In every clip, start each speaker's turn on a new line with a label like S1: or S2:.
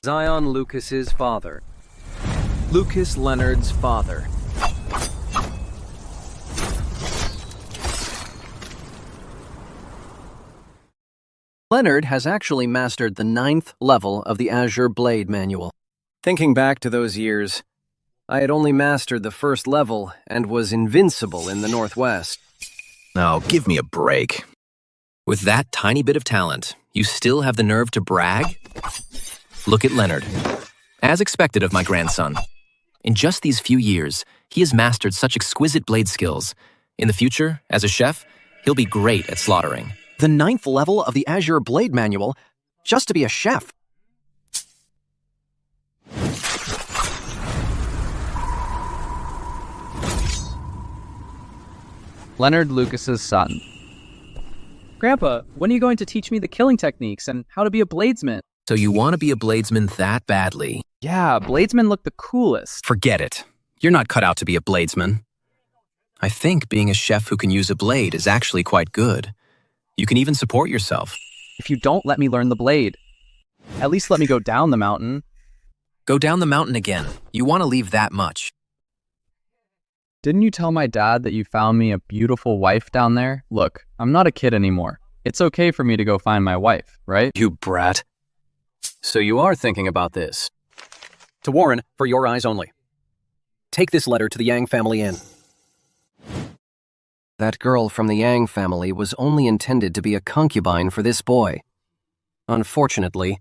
S1: Zion Lucas's father. Lucas Leonard's father. Leonard has actually mastered the 9th level of the Azure Blade manual. Thinking back to those years, I had only mastered the 1st level and was invincible in the Northwest.
S2: Oh, give me a break. With that tiny bit of talent, you still have the nerve to brag? Look at Leonard. As expected of my grandson. In just these few years, he has mastered such exquisite blade skills. In the future, as a chef, he'll be great at slaughtering.
S1: The 9th level of the Azure Blade manual, just to be a chef.
S3: Leonard Lucas's son.
S4: Grandpa, when are you going to teach me the killing techniques and how to be a bladesman?
S2: So you want to be a bladesman that badly?
S4: Yeah, bladesmen look the coolest.
S2: Forget it. You're not cut out to be a bladesman. I think being a chef who can use a blade is actually quite good. You can even support yourself.
S4: If you don't let me learn the blade, at least let me go down the mountain.
S2: Go down the mountain again. You want to leave that much.
S4: Didn't you tell my dad that you found me a beautiful wife down there? Look, I'm not a kid anymore. It's okay for me to go find my wife, right?
S1: You brat. So you are thinking about this. To Warren, for your eyes only. Take this letter to the Yang family inn. That girl from the Yang family was only intended to be a concubine for this boy. Unfortunately,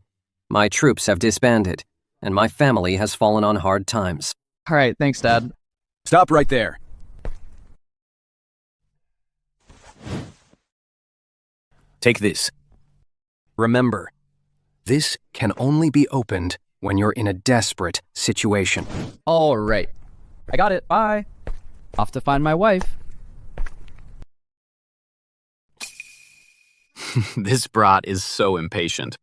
S1: my troops have disbanded, and my family has fallen on hard times.
S4: All right, thanks, Dad.
S1: Stop right there. Take this. Remember, this can only be opened when you're in a desperate situation.
S4: All right. I got it. Bye. Off to find my wife.
S2: This brat is so impatient.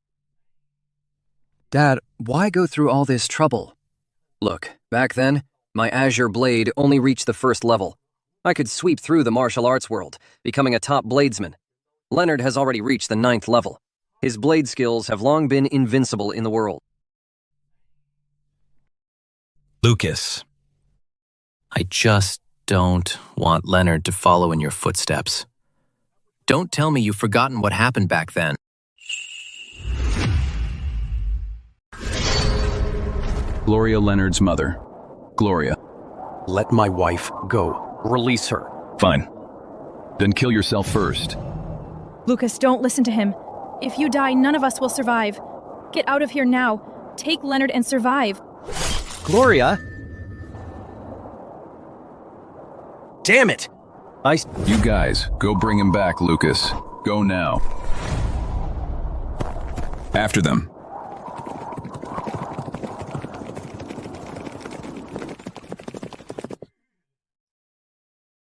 S1: Dad, why go through all this trouble? Look, back then, my Azure Blade only reached the 1st level. I could sweep through the martial arts world, becoming a top bladesman. Leonard has already reached the 9th level. His blade skills have long been invincible in the world.
S2: Lucas, I just don't want Leonard to follow in your footsteps. Don't tell me you've forgotten what happened back then.
S5: Gloria Leonard's mother. Gloria.
S1: Let my wife go. Release her.
S5: Fine. Then kill yourself first.
S6: Lucas, don't listen to him. If you die, none of us will survive. Get out of here now. Take Leonard and survive.
S1: Gloria! Damn it!
S5: You guys, go bring him back, Lucas. Go now. After them.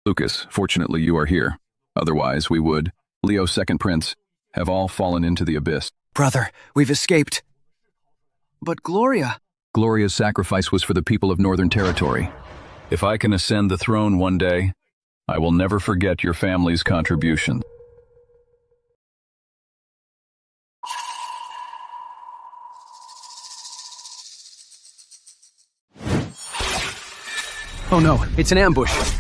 S5: Lucas, fortunately you are here. Otherwise, we would, Leo Second Prince, have all fallen into the abyss.
S1: Brother, we've escaped. But Gloria...
S5: Gloria's sacrifice was for the people of Northern Territory. If I can ascend the throne one day, I will never forget your family's contribution.
S1: Oh no, it's an ambush.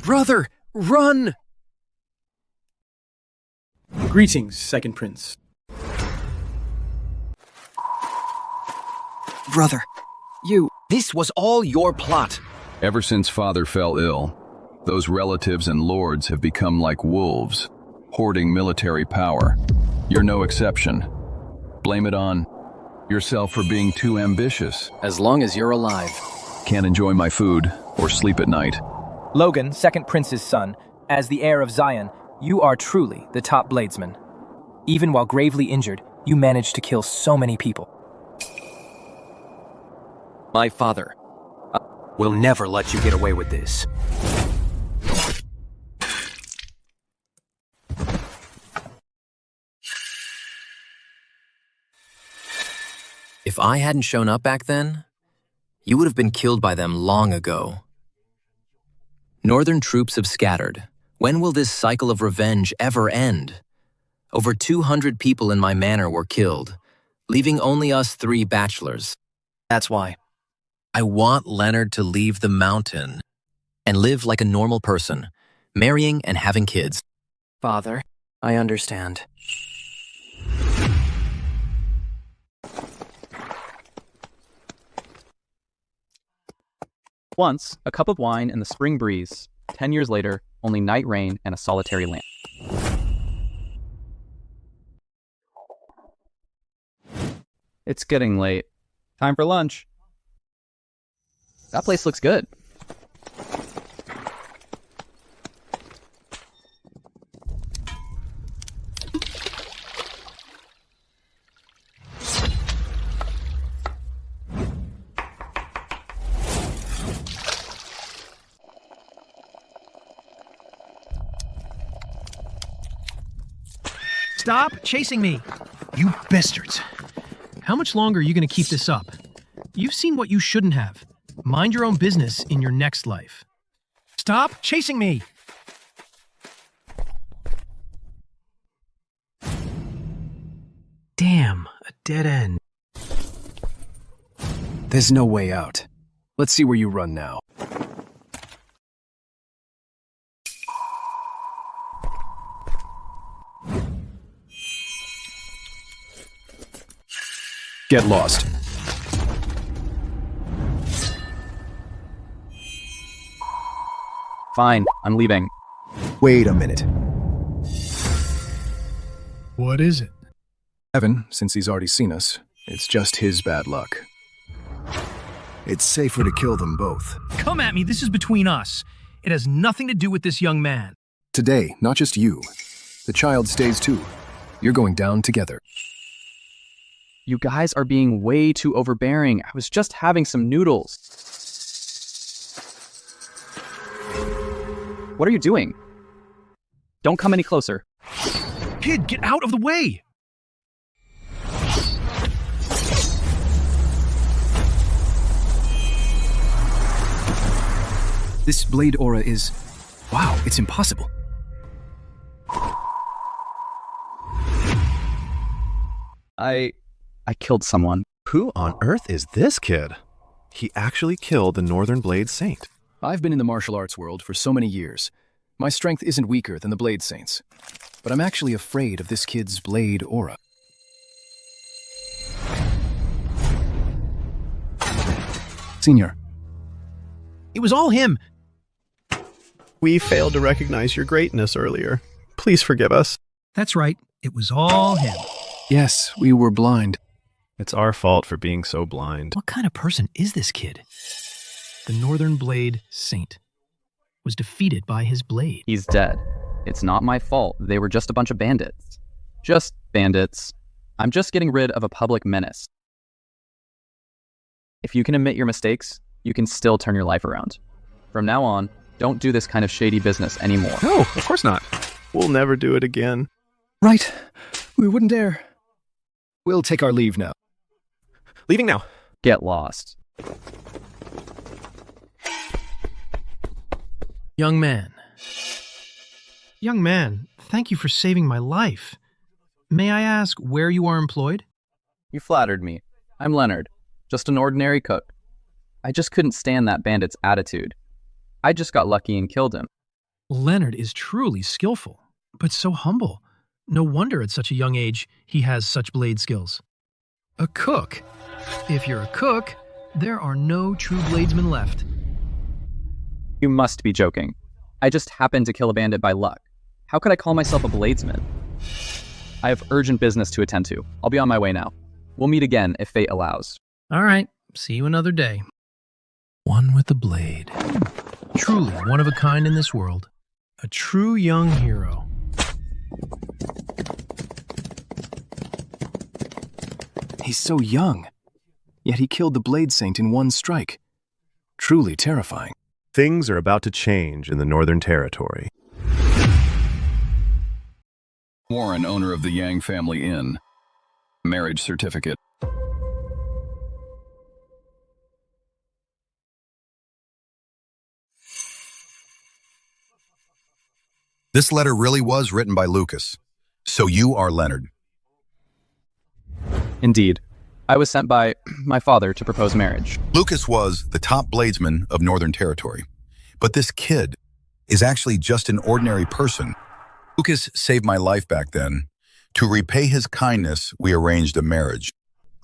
S1: Brother, run!
S7: Greetings, Second Prince.
S1: Brother, this was all your plot.
S5: Ever since Father fell ill, those relatives and lords have become like wolves, hoarding military power. You're no exception. Blame it on yourself for being too ambitious.
S1: As long as you're alive.
S5: Can't enjoy my food or sleep at night.
S8: Logan, Second Prince's son, as the heir of Zion, you are truly the top bladesman. Even while gravely injured, you managed to kill so many people.
S1: My father will never let you get away with this.
S2: If I hadn't shown up back then, you would have been killed by them long ago. Northern troops have scattered. When will this cycle of revenge ever end? Over 200 people in my manor were killed, leaving only us 3 bachelors.
S1: That's why.
S2: I want Leonard to leave the mountain and live like a normal person, marrying and having kids.
S1: Father, I understand.
S4: Once, a cup of wine and the spring breeze. 10 years later, only night rain and a solitary lamp. It's getting late. Time for lunch. That place looks good.
S9: Stop chasing me! You bastards! How much longer are you going to keep this up? You've seen what you shouldn't have. Mind your own business in your next life. Stop chasing me! Damn, a dead end.
S7: There's no way out. Let's see where you run now. Get lost.
S4: Fine, I'm leaving.
S7: Wait a minute.
S9: What is it?
S7: Evan, since he's already seen us, it's just his bad luck. It's safer to kill them both.
S9: Come at me, this is between us. It has nothing to do with this young man.
S7: Today, not just you. The child stays too. You're going down together.
S4: You guys are being way too overbearing. I was just having some noodles. What are you doing? Don't come any closer.
S9: Kid, get out of the way!
S7: This blade aura is... wow, it's impossible.
S4: I killed someone.
S10: Who on earth is this kid? He actually killed the Northern Blade Saint.
S7: I've been in the martial arts world for so many years. My strength isn't weaker than the Blade Saints. But I'm actually afraid of this kid's blade aura. Senior.
S9: It was all him.
S10: We failed to recognize your greatness earlier. Please forgive us.
S9: That's right, it was all him.
S7: Yes, we were blind.
S10: It's our fault for being so blind.
S9: What kind of person is this kid? The Northern Blade Saint was defeated by his blade.
S4: He's dead. It's not my fault. They were just a bunch of bandits. Just bandits. I'm just getting rid of a public menace. If you can admit your mistakes, you can still turn your life around. From now on, don't do this kind of shady business anymore.
S10: No, of course not. We'll never do it again.
S7: Right. We wouldn't dare. We'll take our leave now.
S10: Leaving now.
S4: Get lost.
S9: Young man. Young man, thank you for saving my life. May I ask where you are employed?
S4: You flattered me. I'm Leonard, just an ordinary cook. I just couldn't stand that bandit's attitude. I just got lucky and killed him.
S9: Leonard is truly skillful, but so humble. No wonder at such a young age he has such blade skills. A cook. If you're a cook, there are no true bladesmen left.
S4: You must be joking. I just happened to kill a bandit by luck. How could I call myself a bladesman? I have urgent business to attend to. I'll be on my way now. We'll meet again if fate allows.
S9: All right, see you another day. One with the blade. Truly one of a kind in this world. A true young hero.
S7: He's so young, yet he killed the Blade Saint in one strike. Truly terrifying.
S10: Things are about to change in the Northern Territory.
S5: Warren, owner of the Yang Family Inn. Marriage certificate.
S11: This letter really was written by Lucas. So you are Leonard.
S4: Indeed. I was sent by my father to propose marriage.
S11: Lucas was the top bladesman of Northern Territory. But this kid is actually just an ordinary person. Lucas saved my life back then. To repay his kindness, we arranged a marriage.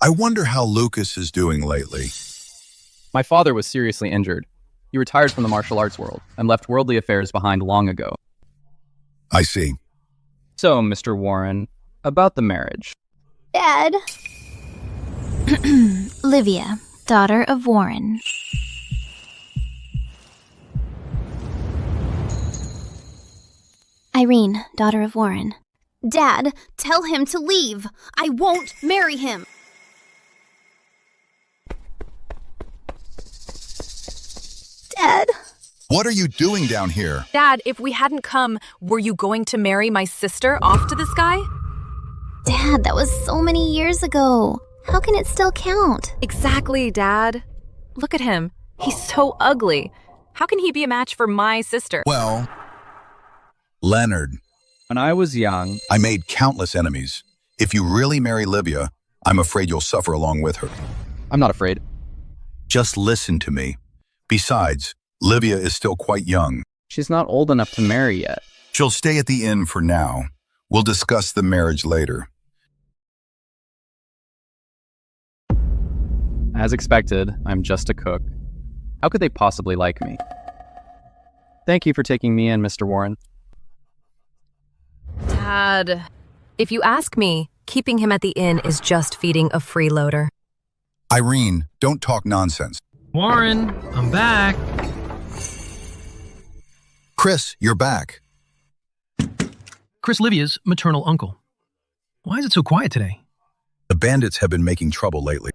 S11: I wonder how Lucas is doing lately.
S4: My father was seriously injured. He retired from the martial arts world and left worldly affairs behind long ago.
S11: I see.
S4: So, Mr. Warren, about the marriage.
S12: Dad. Livia, daughter of Warren. Irene, daughter of Warren.
S13: Dad, tell him to leave. I won't marry him.
S12: Dad.
S11: What are you doing down here?
S14: Dad, if we hadn't come, were you going to marry my sister off to this guy?
S12: Dad, that was so many years ago. How can it still count?
S14: Exactly, Dad. Look at him. He's so ugly. How can he be a match for my sister?
S11: Well, Leonard.
S3: When I was young,
S11: I made countless enemies. If you really marry Livia, I'm afraid you'll suffer along with her.
S4: I'm not afraid.
S11: Just listen to me. Besides, Livia is still quite young.
S4: She's not old enough to marry yet.
S11: She'll stay at the inn for now. We'll discuss the marriage later.
S4: As expected, I'm just a cook. How could they possibly like me? Thank you for taking me in, Mr. Warren.
S14: Dad, if you ask me, keeping him at the inn is just feeding a freeloader.
S11: Irene, don't talk nonsense.
S9: Warren, I'm back.
S11: Chris, you're back.
S9: Chris Livia's maternal uncle. Why is it so quiet today?
S11: The bandits have been making trouble lately.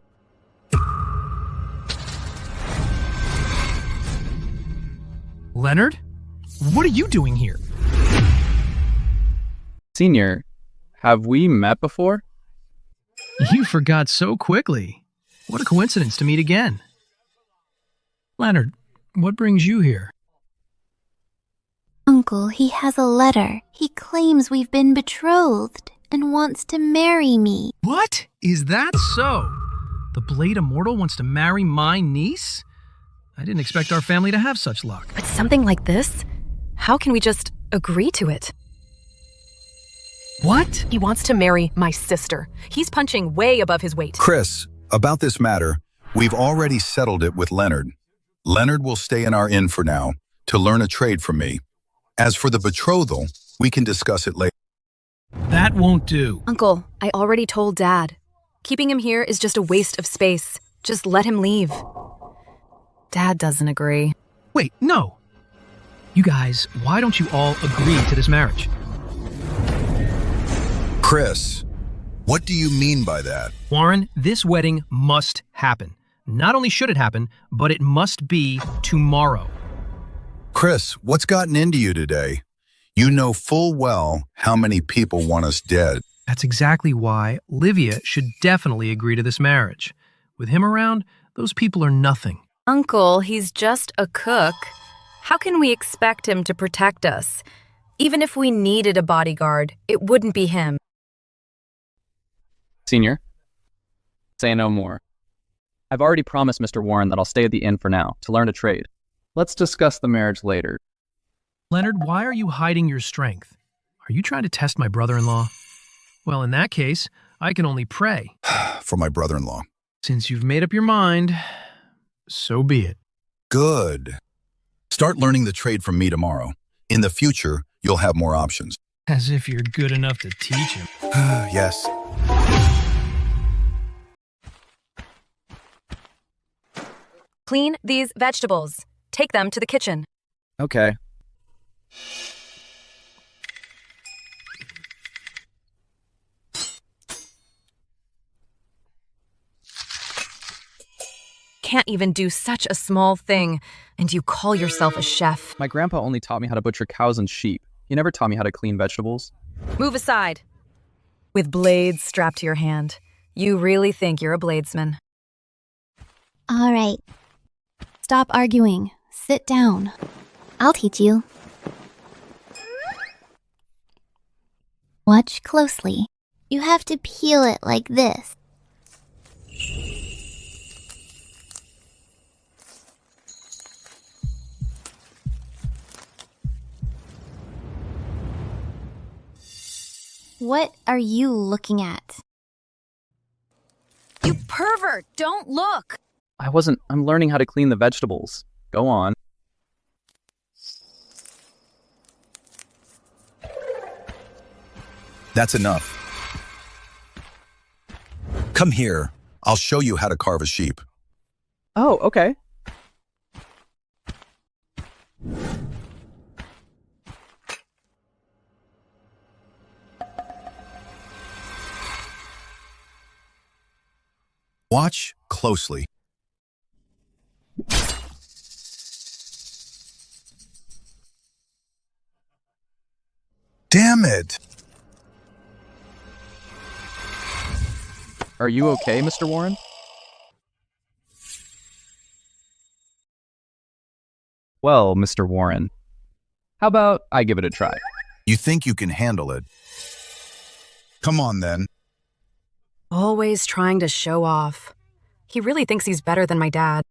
S9: Leonard? What are you doing here?
S4: Senior, have we met before?
S9: You forgot so quickly. What a coincidence to meet again. Leonard, what brings you here?
S12: Uncle, he has a letter. He claims we've been betrothed and wants to marry me.
S9: What? Is that so? The Blade Immortal wants to marry my niece? I didn't expect our family to have such luck.
S14: But something like this? How can we just agree to it?
S9: What?
S14: He wants to marry my sister. He's punching way above his weight.
S11: Chris, about this matter, we've already settled it with Leonard. Leonard will stay in our inn for now to learn a trade from me. As for the betrothal, we can discuss it later.
S9: That won't do.
S14: Uncle, I already told Dad. Keeping him here is just a waste of space. Just let him leave. Dad doesn't agree.
S9: Wait, no. You guys, why don't you all agree to this marriage?
S11: Chris, what do you mean by that?
S9: Warren, this wedding must happen. Not only should it happen, but it must be tomorrow.
S11: Chris, what's gotten into you today? You know full well how many people want us dead.
S9: That's exactly why Livia should definitely agree to this marriage. With him around, those people are nothing.
S14: Uncle, he's just a cook. How can we expect him to protect us? Even if we needed a bodyguard, it wouldn't be him.
S4: Senior, say no more. I've already promised Mr. Warren that I'll stay at the inn for now to learn a trade. Let's discuss the marriage later.
S9: Leonard, why are you hiding your strength? Are you trying to test my brother-in-law? Well, in that case, I can only pray.
S11: For my brother-in-law.
S9: Since you've made up your mind, so be it.
S11: Good. Start learning the trade from me tomorrow. In the future, you'll have more options.
S9: As if you're good enough to teach him.
S11: Yes.
S14: Clean these vegetables. Take them to the kitchen.
S3: Okay.
S14: Can't even do such a small thing, and you call yourself a chef.
S4: My grandpa only taught me how to butcher cows and sheep. He never taught me how to clean vegetables.
S14: Move aside. With blades strapped to your hand. You really think you're a bladesman.
S12: All right. Stop arguing. Sit down. I'll teach you. Watch closely. You have to peel it like this. What are you looking at?
S14: You pervert! Don't look!
S4: I'm learning how to clean the vegetables. Go on.
S11: That's enough. Come here. I'll show you how to carve a sheep.
S4: Oh, okay.
S11: Watch closely. Damn it!
S4: Are you okay, Mr. Warren? Well, Mr. Warren, how about I give it a try?
S11: You think you can handle it? Come on, then.
S14: Always trying to show off. He really thinks he's better than my dad.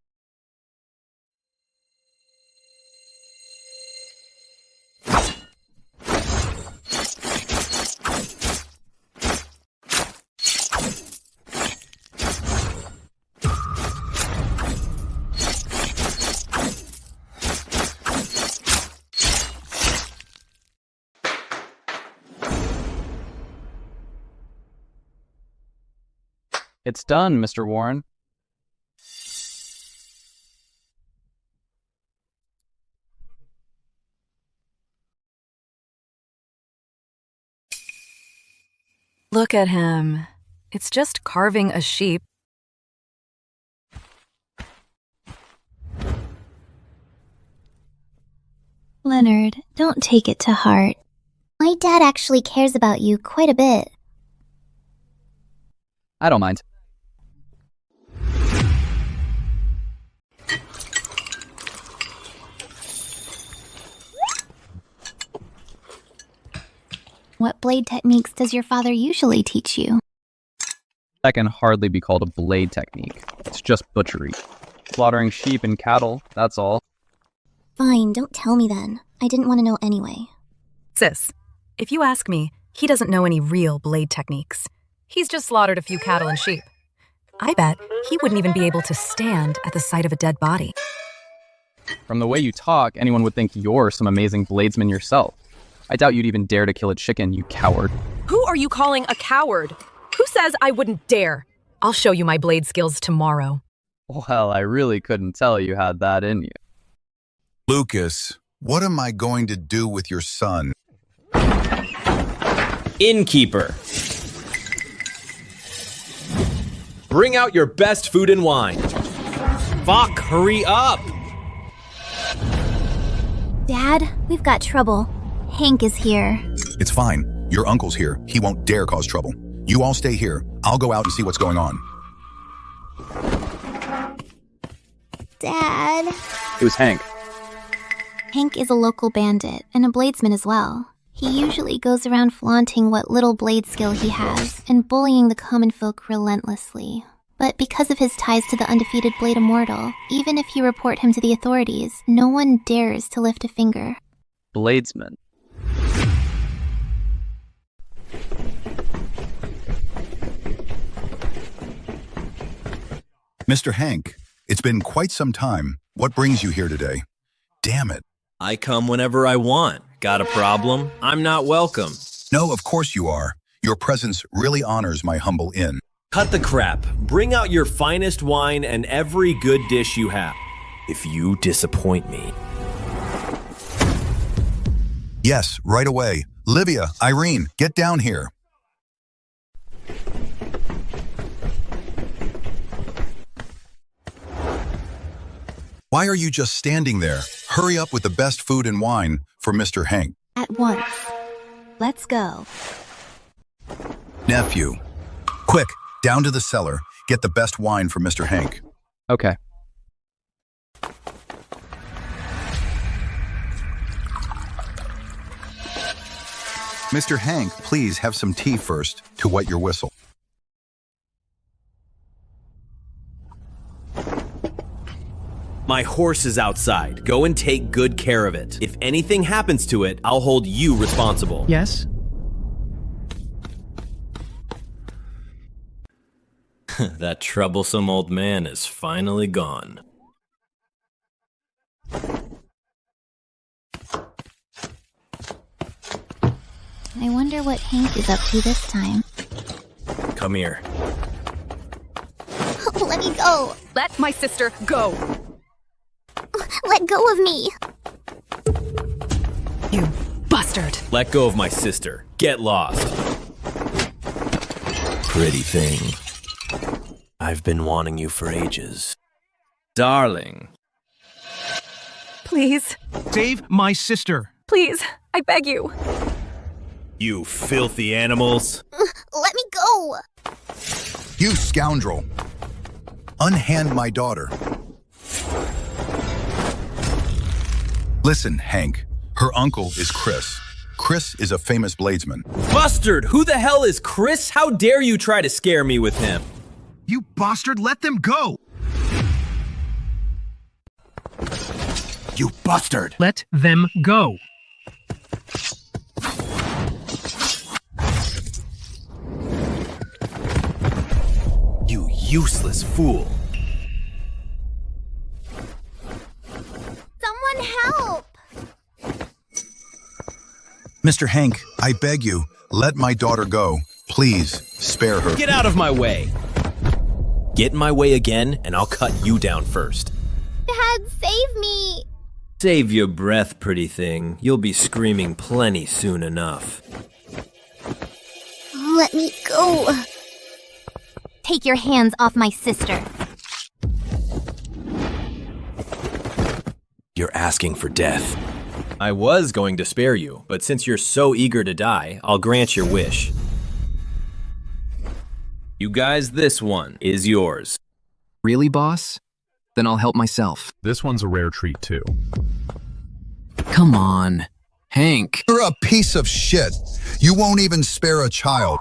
S4: It's done, Mr. Warren.
S14: Look at him. It's just carving a sheep.
S12: Leonard, don't take it to heart. My dad actually cares about you quite a bit.
S4: I don't mind.
S12: What blade techniques does your father usually teach you?
S4: That can hardly be called a blade technique. It's just butchery. Slaughtering sheep and cattle, that's all.
S12: Fine, don't tell me then. I didn't want to know anyway.
S14: Sis, if you ask me, he doesn't know any real blade techniques. He's just slaughtered a few cattle and sheep. I bet he wouldn't even be able to stand at the sight of a dead body.
S4: From the way you talk, anyone would think you're some amazing bladesman yourself. I doubt you'd even dare to kill a chicken, you coward.
S14: Who are you calling a coward? Who says I wouldn't dare? I'll show you my blade skills tomorrow.
S4: Well, I really couldn't tell you had that in you.
S11: Lucas, what am I going to do with your son?
S15: Innkeeper. Bring out your best food and wine. Fuck, hurry up!
S12: Dad, we've got trouble. Hank is here.
S11: It's fine. Your uncle's here. He won't dare cause trouble. You all stay here. I'll go out and see what's going on.
S12: Dad.
S4: It was Hank.
S12: Hank is a local bandit and a bladesman as well. He usually goes around flaunting what little blade skill he has and bullying the common folk relentlessly. But because of his ties to the undefeated Blade Immortal, even if you report him to the authorities, no one dares to lift a finger.
S4: Bladesman.
S11: Mr. Hank, it's been quite some time. What brings you here today? Damn it.
S15: I come whenever I want. Got a problem? I'm not welcome.
S11: No, of course you are. Your presence really honors my humble inn.
S15: Cut the crap. Bring out your finest wine and every good dish you have. If you disappoint me.
S11: Yes, right away. Livia, Irene, get down here. Why are you just standing there? Hurry up with the best food and wine for Mr. Hank.
S12: At once. Let's go.
S11: Nephew, quick, down to the cellar. Get the best wine for Mr. Hank.
S4: Okay.
S11: Mr. Hank, please have some tea first to wet your whistle.
S15: My horse is outside. Go and take good care of it. If anything happens to it, I'll hold you responsible.
S9: Yes?
S15: That troublesome old man is finally gone.
S12: I wonder what Hank is up to this time.
S15: Come here.
S13: Let me go.
S14: Let my sister go.
S13: Let go of me.
S14: You bastard.
S15: Let go of my sister. Get lost. Pretty thing. I've been wanting you for ages.
S3: Darling.
S14: Please.
S9: Save my sister.
S14: Please. I beg you.
S15: You filthy animals.
S13: Let me go.
S11: You scoundrel. Unhand my daughter. Listen, Hank. Her uncle is Chris. Chris is a famous bladesman.
S15: Bustard! Who the hell is Chris? How dare you try to scare me with him?
S9: You bastard, let them go!
S11: You bastard!
S9: Let them go.
S15: You useless fool.
S13: Someone help.
S11: Mr. Hank, I beg you, let my daughter go. Please, spare her.
S15: Get out of my way. Get in my way again, and I'll cut you down first.
S13: Dad, save me.
S15: Save your breath, pretty thing. You'll be screaming plenty soon enough.
S13: Let me go.
S12: Take your hands off my sister.
S15: You're asking for death. I was going to spare you, but since you're so eager to die, I'll grant your wish. You guys, this one is yours.
S2: Really, boss? Then I'll help myself.
S7: This one's a rare treat, too.
S2: Come on. Hank.
S11: You're a piece of shit. You won't even spare a child.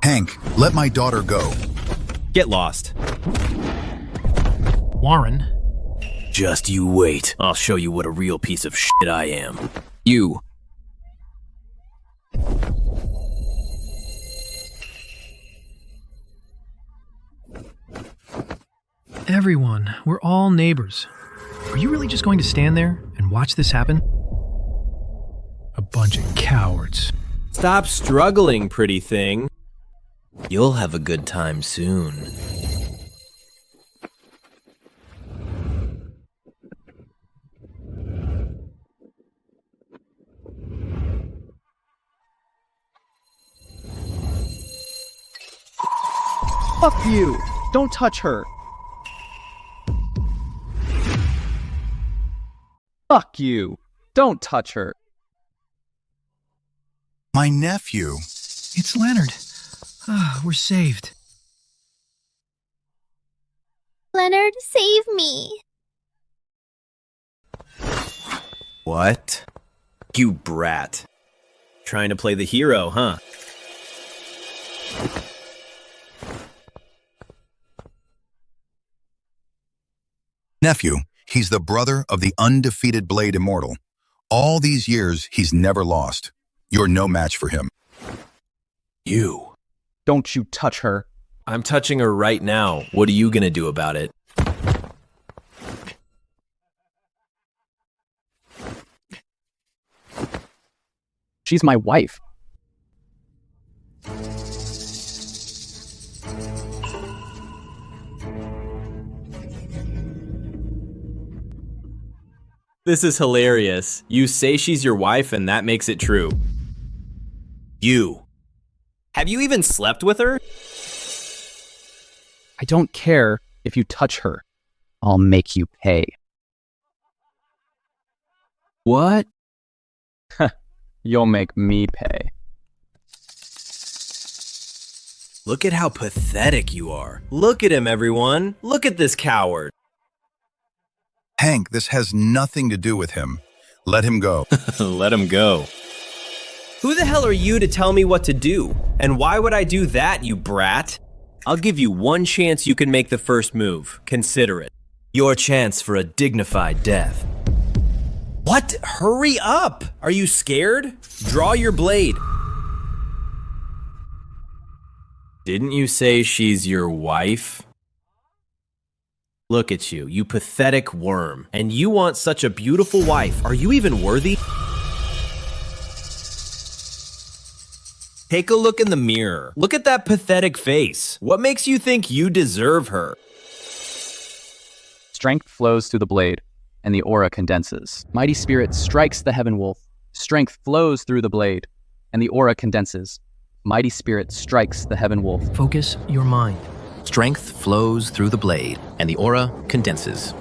S11: Hank, let my daughter go.
S15: Get lost.
S9: Warren.
S15: Just you wait. I'll show you what a real piece of shit I am.
S2: You.
S9: Everyone, we're all neighbors. Are you really just going to stand there and watch this happen? A bunch of cowards.
S15: Stop struggling, pretty thing. You'll have a good time soon.
S3: Fuck you! Don't touch her! Fuck you! Don't touch her!
S11: My nephew.
S9: It's Leonard. Ah, we're saved.
S13: Leonard, save me.
S15: What? You brat. Trying to play the hero, huh?
S11: Nephew, he's the brother of the undefeated Blade Immortal. All these years, he's never lost. You're no match for him.
S15: You.
S3: Don't you touch her.
S15: I'm touching her right now. What are you gonna do about it?
S3: She's my wife.
S15: This is hilarious. You say she's your wife and that makes it true. You. Have you even slept with her?
S3: I don't care if you touch her. I'll make you pay.
S2: What?
S3: You'll make me pay.
S15: Look at how pathetic you are. Look at him, everyone. Look at this coward.
S11: Hank, this has nothing to do with him. Let him go.
S15: Let him go.
S16: Who the hell are you to tell me what to do? And why would I do that, you brat? I'll give you one chance you can make the first move. Consider it. Your chance for a dignified death. What? Hurry up! Are you scared? Draw your blade. Didn't you say she's your wife? Look at you, you pathetic worm. And you want such a beautiful wife. Are you even worthy? Take a look in the mirror. Look at that pathetic face. What makes you think you deserve her?
S4: Strength flows through the blade, and the aura condenses. Mighty spirit strikes the heaven wolf. Strength flows through the blade, and the aura condenses. Mighty spirit strikes the heaven wolf.
S9: Focus your mind.
S2: Strength flows through the blade, and the aura condenses.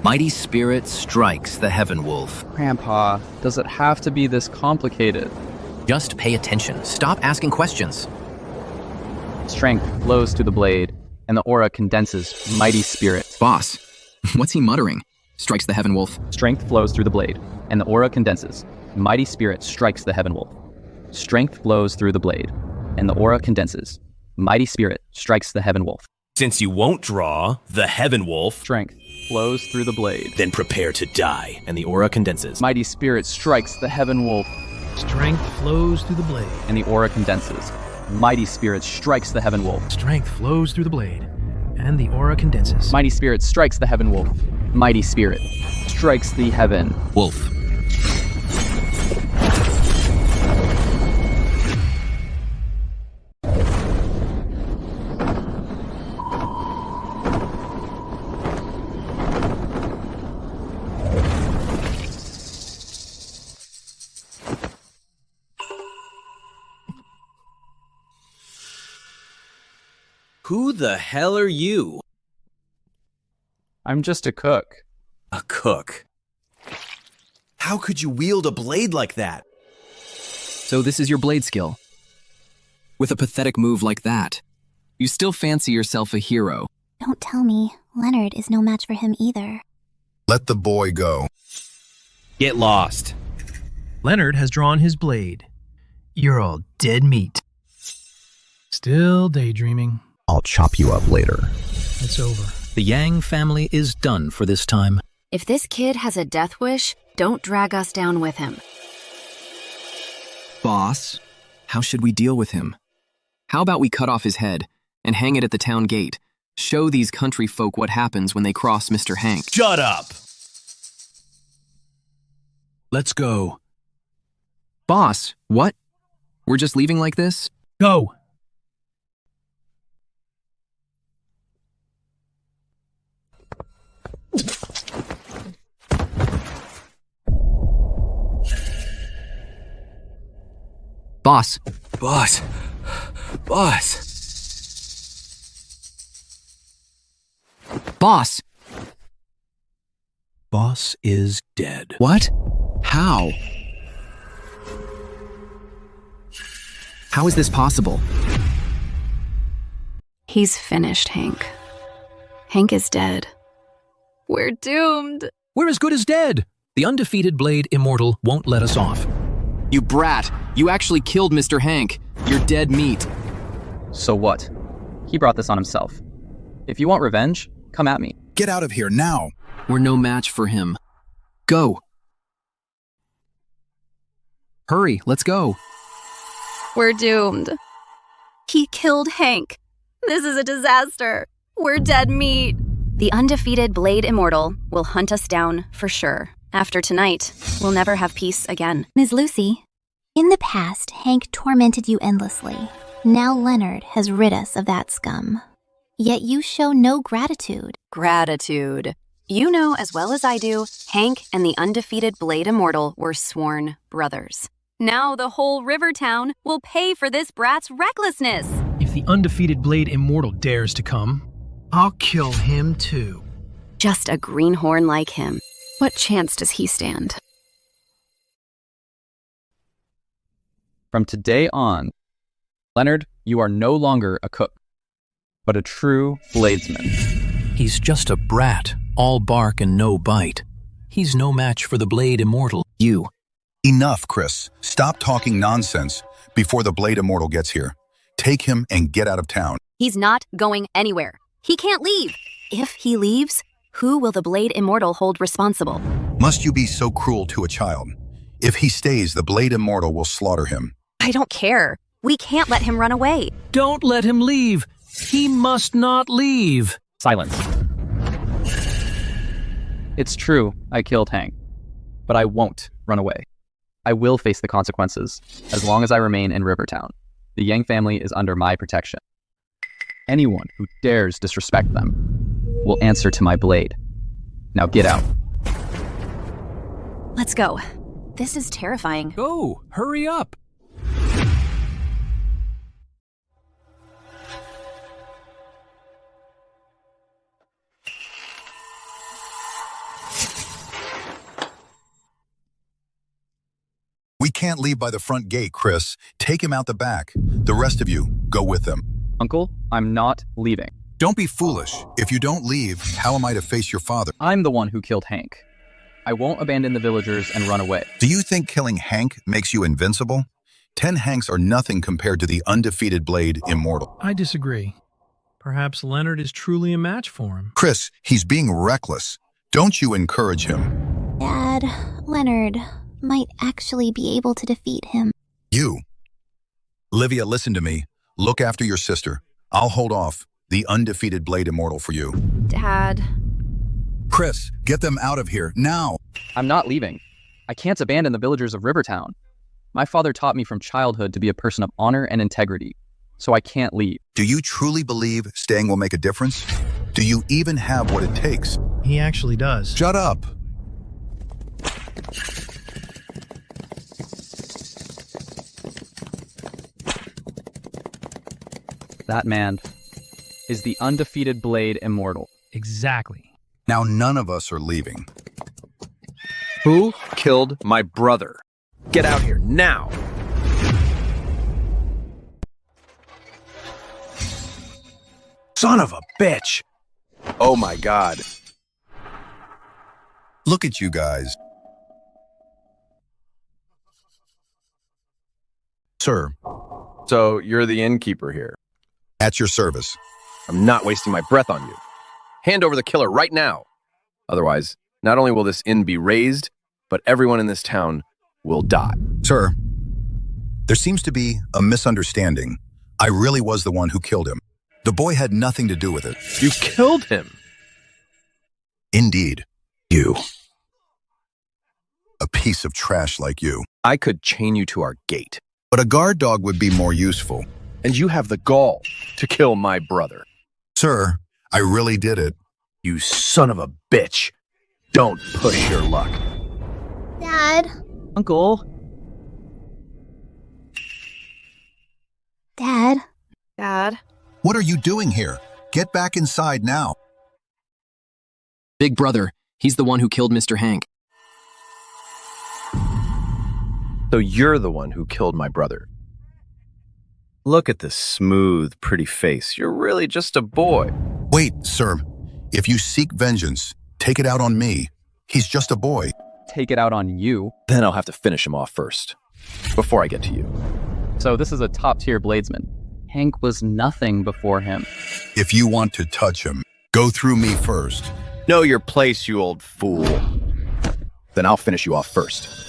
S2: Mighty spirit strikes the heaven wolf.
S4: Grandpa, does it have to be this complicated?
S2: Just pay attention. Stop asking questions.
S4: Strength flows through the blade, and the aura condenses. Mighty spirit.
S2: Boss, what's he muttering? Strikes the heaven wolf.
S4: Strength flows through the blade, and the aura condenses. Mighty spirit strikes the heaven wolf. Strength flows through the blade, and the aura condenses. Mighty spirit strikes the heaven wolf.
S16: Since you won't draw the heaven wolf,
S4: strength flows through the blade.
S16: Then prepare to die, and the aura condenses.
S4: Mighty spirit strikes the heaven wolf.
S9: Strength flows through the blade,
S4: and the aura condenses. Mighty spirit strikes the heaven wolf.
S9: Strength flows through the blade, and the aura condenses.
S4: Mighty spirit strikes the heaven wolf. Mighty spirit strikes the heaven
S2: wolf.
S16: Who the hell are you?
S4: I'm just a cook.
S16: A cook? How could you wield a blade like that?
S2: So this is your blade skill. With a pathetic move like that, you still fancy yourself a hero.
S12: Don't tell me. Leonard is no match for him either.
S11: Let the boy go.
S16: Get lost.
S9: Leonard has drawn his blade. You're all dead meat. Still daydreaming.
S3: I'll chop you up later.
S9: It's over.
S7: The Yang family is done for this time.
S14: If this kid has a death wish, don't drag us down with him.
S2: Boss, how should we deal with him? How about we cut off his head and hang it at the town gate? Show these country folk what happens when they cross Mr. Hank.
S16: Shut up!
S7: Let's go.
S2: Boss, what? We're just leaving like this?
S9: Go!
S2: Boss.
S16: Boss. Boss.
S2: Boss.
S7: Boss is dead.
S2: What? How? How is this possible?
S14: He's finished, Hank. Hank is dead. We're doomed.
S7: We're as good as dead. The undefeated Blade Immortal won't let us off.
S2: You brat! You actually killed Mr. Hank. You're dead meat.
S4: So what? He brought this on himself. If you want revenge, come at me.
S11: Get out of here now.
S2: We're no match for him. Go. Hurry, let's go.
S14: We're doomed. He killed Hank. This is a disaster. We're dead meat. The undefeated Blade Immortal will hunt us down for sure. After tonight, we'll never have peace again.
S12: Ms. Lucy, in the past, Hank tormented you endlessly. Now Leonard has rid us of that scum. Yet you show no gratitude.
S14: Gratitude. You know as well as I do, Hank and the undefeated Blade Immortal were sworn brothers. Now the whole river town will pay for this brat's recklessness.
S9: If the undefeated Blade Immortal dares to come, I'll kill him too.
S14: Just a greenhorn like him. What chance does he stand?
S4: From today on, Leonard, you are no longer a cook, but a true bladesman.
S7: He's just a brat, all bark and no bite. He's no match for the Blade Immortal.
S2: You.
S11: Enough, Chris. Stop talking nonsense before the Blade Immortal gets here. Take him and get out of town.
S14: He's not going anywhere. He can't leave. If he leaves, who will the Blade Immortal hold responsible?
S11: Must you be so cruel to a child? If he stays, the Blade Immortal will slaughter him.
S14: I don't care. We can't let him run away.
S9: Don't let him leave. He must not leave.
S4: Silence. It's true, I killed Hank. But I won't run away. I will face the consequences, as long as I remain in Rivertown. The Yang family is under my protection. Anyone who dares disrespect them will answer to my blade. Now get out.
S14: Let's go. This is terrifying.
S7: Go, hurry up.
S11: We can't leave by the front gate, Chris. Take him out the back. The rest of you, go with them.
S4: Uncle, I'm not leaving.
S11: Don't be foolish. If you don't leave, how am I to face your father?
S4: I'm the one who killed Hank. I won't abandon the villagers and run away.
S11: Do you think killing Hank makes you invincible? 10 Hanks are nothing compared to the undefeated Blade Immortal.
S9: I disagree. Perhaps Leonard is truly a match for him.
S11: Chris, he's being reckless. Don't you encourage him.
S12: Dad, Leonard might actually be able to defeat him.
S11: You. Livia, listen to me. Look after your sister. I'll hold off the undefeated Blade Immortal for you.
S14: Dad.
S11: Chris, get them out of here, now!
S4: I'm not leaving. I can't abandon the villagers of Rivertown. My father taught me from childhood to be a person of honor and integrity, so I can't leave.
S11: Do you truly believe staying will make a difference? Do you even have what it takes?
S9: He actually does.
S11: Shut up!
S4: That man is the undefeated Blade Immortal.
S9: Exactly.
S11: Now none of us are leaving.
S7: Who killed my brother? Get out here, now! Son of a bitch! Oh my god.
S11: Look at you guys. Sir.
S7: So you're the innkeeper here?
S11: At your service.
S7: I'm not wasting my breath on you. Hand over the killer right now. Otherwise, not only will this inn be razed, but everyone in this town will die.
S11: Sir, there seems to be a misunderstanding. I really was the one who killed him. The boy had nothing to do with it.
S7: You killed him?
S11: Indeed. You. A piece of trash like you.
S7: I could chain you to our gate.
S11: But a guard dog would be more useful.
S7: And you have the gall to kill my brother.
S11: Sir, I really did it.
S7: You son of a bitch. Don't push your luck.
S12: Dad.
S4: Uncle.
S12: Dad.
S6: Dad.
S11: What are you doing here? Get back inside now.
S2: Big brother, he's the one who killed Mr. Hank.
S7: So you're the one who killed my brother. Look at this smooth, pretty face. You're really just a boy.
S11: Wait, sir. If you seek vengeance, take it out on me. He's just a boy.
S4: Take it out on you.
S7: Then I'll have to finish him off first, before I get to you.
S4: So this is a top-tier bladesman. Hank was nothing before him.
S11: If you want to touch him, go through me first.
S7: Know your place, you old fool. Then I'll finish you off first.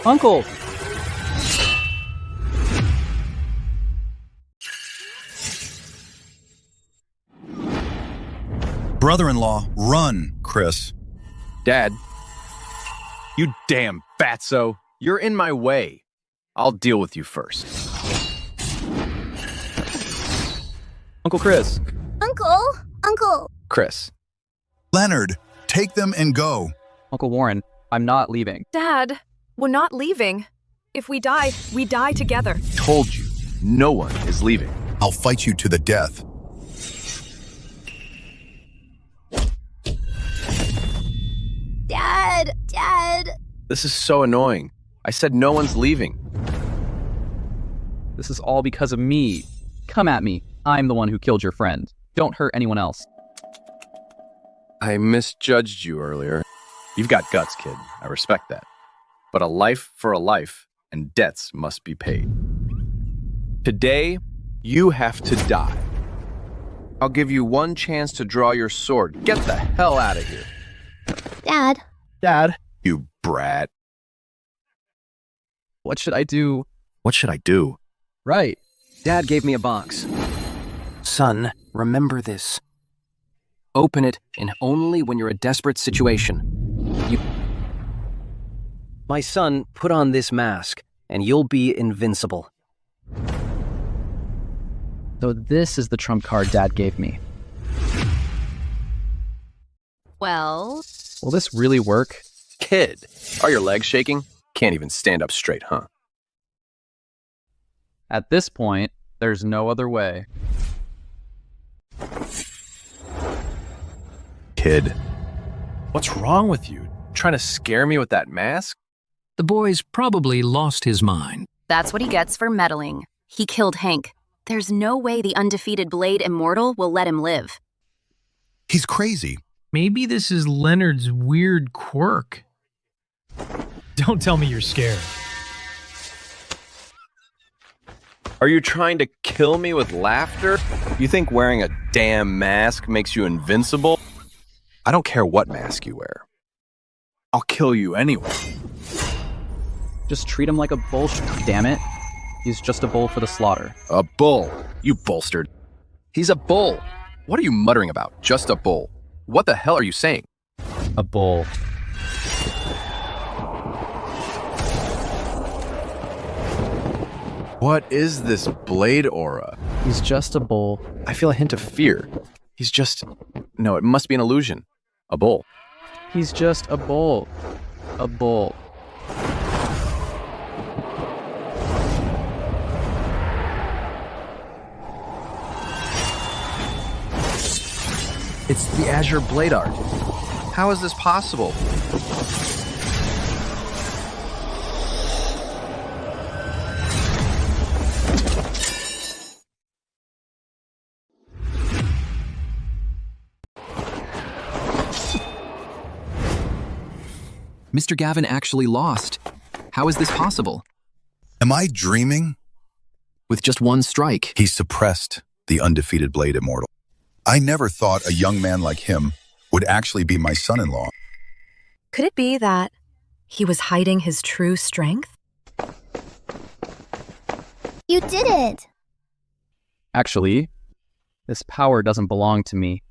S4: Uncle!
S11: Brother-in-law, run, Chris.
S7: Dad. You damn fatso. You're in my way. I'll deal with you first.
S4: Uncle Chris.
S12: Uncle.
S7: Chris.
S11: Leonard, take them and go.
S4: Uncle Warren, I'm not leaving.
S6: Dad, we're not leaving. If we die together.
S7: Told you, no one is leaving.
S11: I'll fight you to the death.
S12: Dad.
S7: This is so annoying. I said no one's leaving.
S4: This is all because of me. Come at me. I'm the one who killed your friend. Don't hurt anyone else.
S7: I misjudged you earlier. You've got guts, kid. I respect that. But a life for a life, and debts must be paid. Today, you have to die. I'll give you one chance to draw your sword. Get the hell out of here.
S12: Dad.
S10: Dad.
S7: You brat.
S4: What should I do?
S7: What should I do?
S1: Right. Dad gave me a box.
S2: Son, remember this.
S1: Open it, and only when you're in a desperate situation. My son, put on this mask, and you'll be invincible.
S4: So this is the trump card Dad gave me.
S14: Well?
S4: Will this really work?
S7: Kid, are your legs shaking? Can't even stand up straight, huh?
S4: At this point, there's no other way.
S7: Kid, what's wrong with you? Trying to scare me with that mask?
S9: The boy's probably lost his mind.
S14: That's what he gets for meddling. He killed Hank. There's no way the undefeated Blade Immortal will let him live.
S11: He's crazy.
S9: Maybe this is Leonard's weird quirk. Don't tell me you're scared.
S7: Are you trying to kill me with laughter? You think wearing a damn mask makes you invincible? I don't care what mask you wear. I'll kill you anyway.
S4: Just treat him like a bull, damn it. He's just a bull for the slaughter.
S7: A bull? You bolstered. He's a bull. What are you muttering about? Just a bull. What the hell are you saying?
S4: A bull.
S7: What is this blade aura?
S4: He's just a bull.
S7: I feel a hint of fear. He's just... No, it must be an illusion. A bull.
S4: He's just a bull. A bull.
S7: It's the Azure Blade Art. How is this possible?
S2: Mr. Gavin actually lost. How is this possible?
S11: Am I dreaming?
S2: With just one strike.
S11: He suppressed the undefeated Blade Immortal. I never thought a young man like him would actually be my son-in-law.
S17: Could it be that he was hiding his true strength?
S12: You did it!
S4: Actually, this power doesn't belong to me.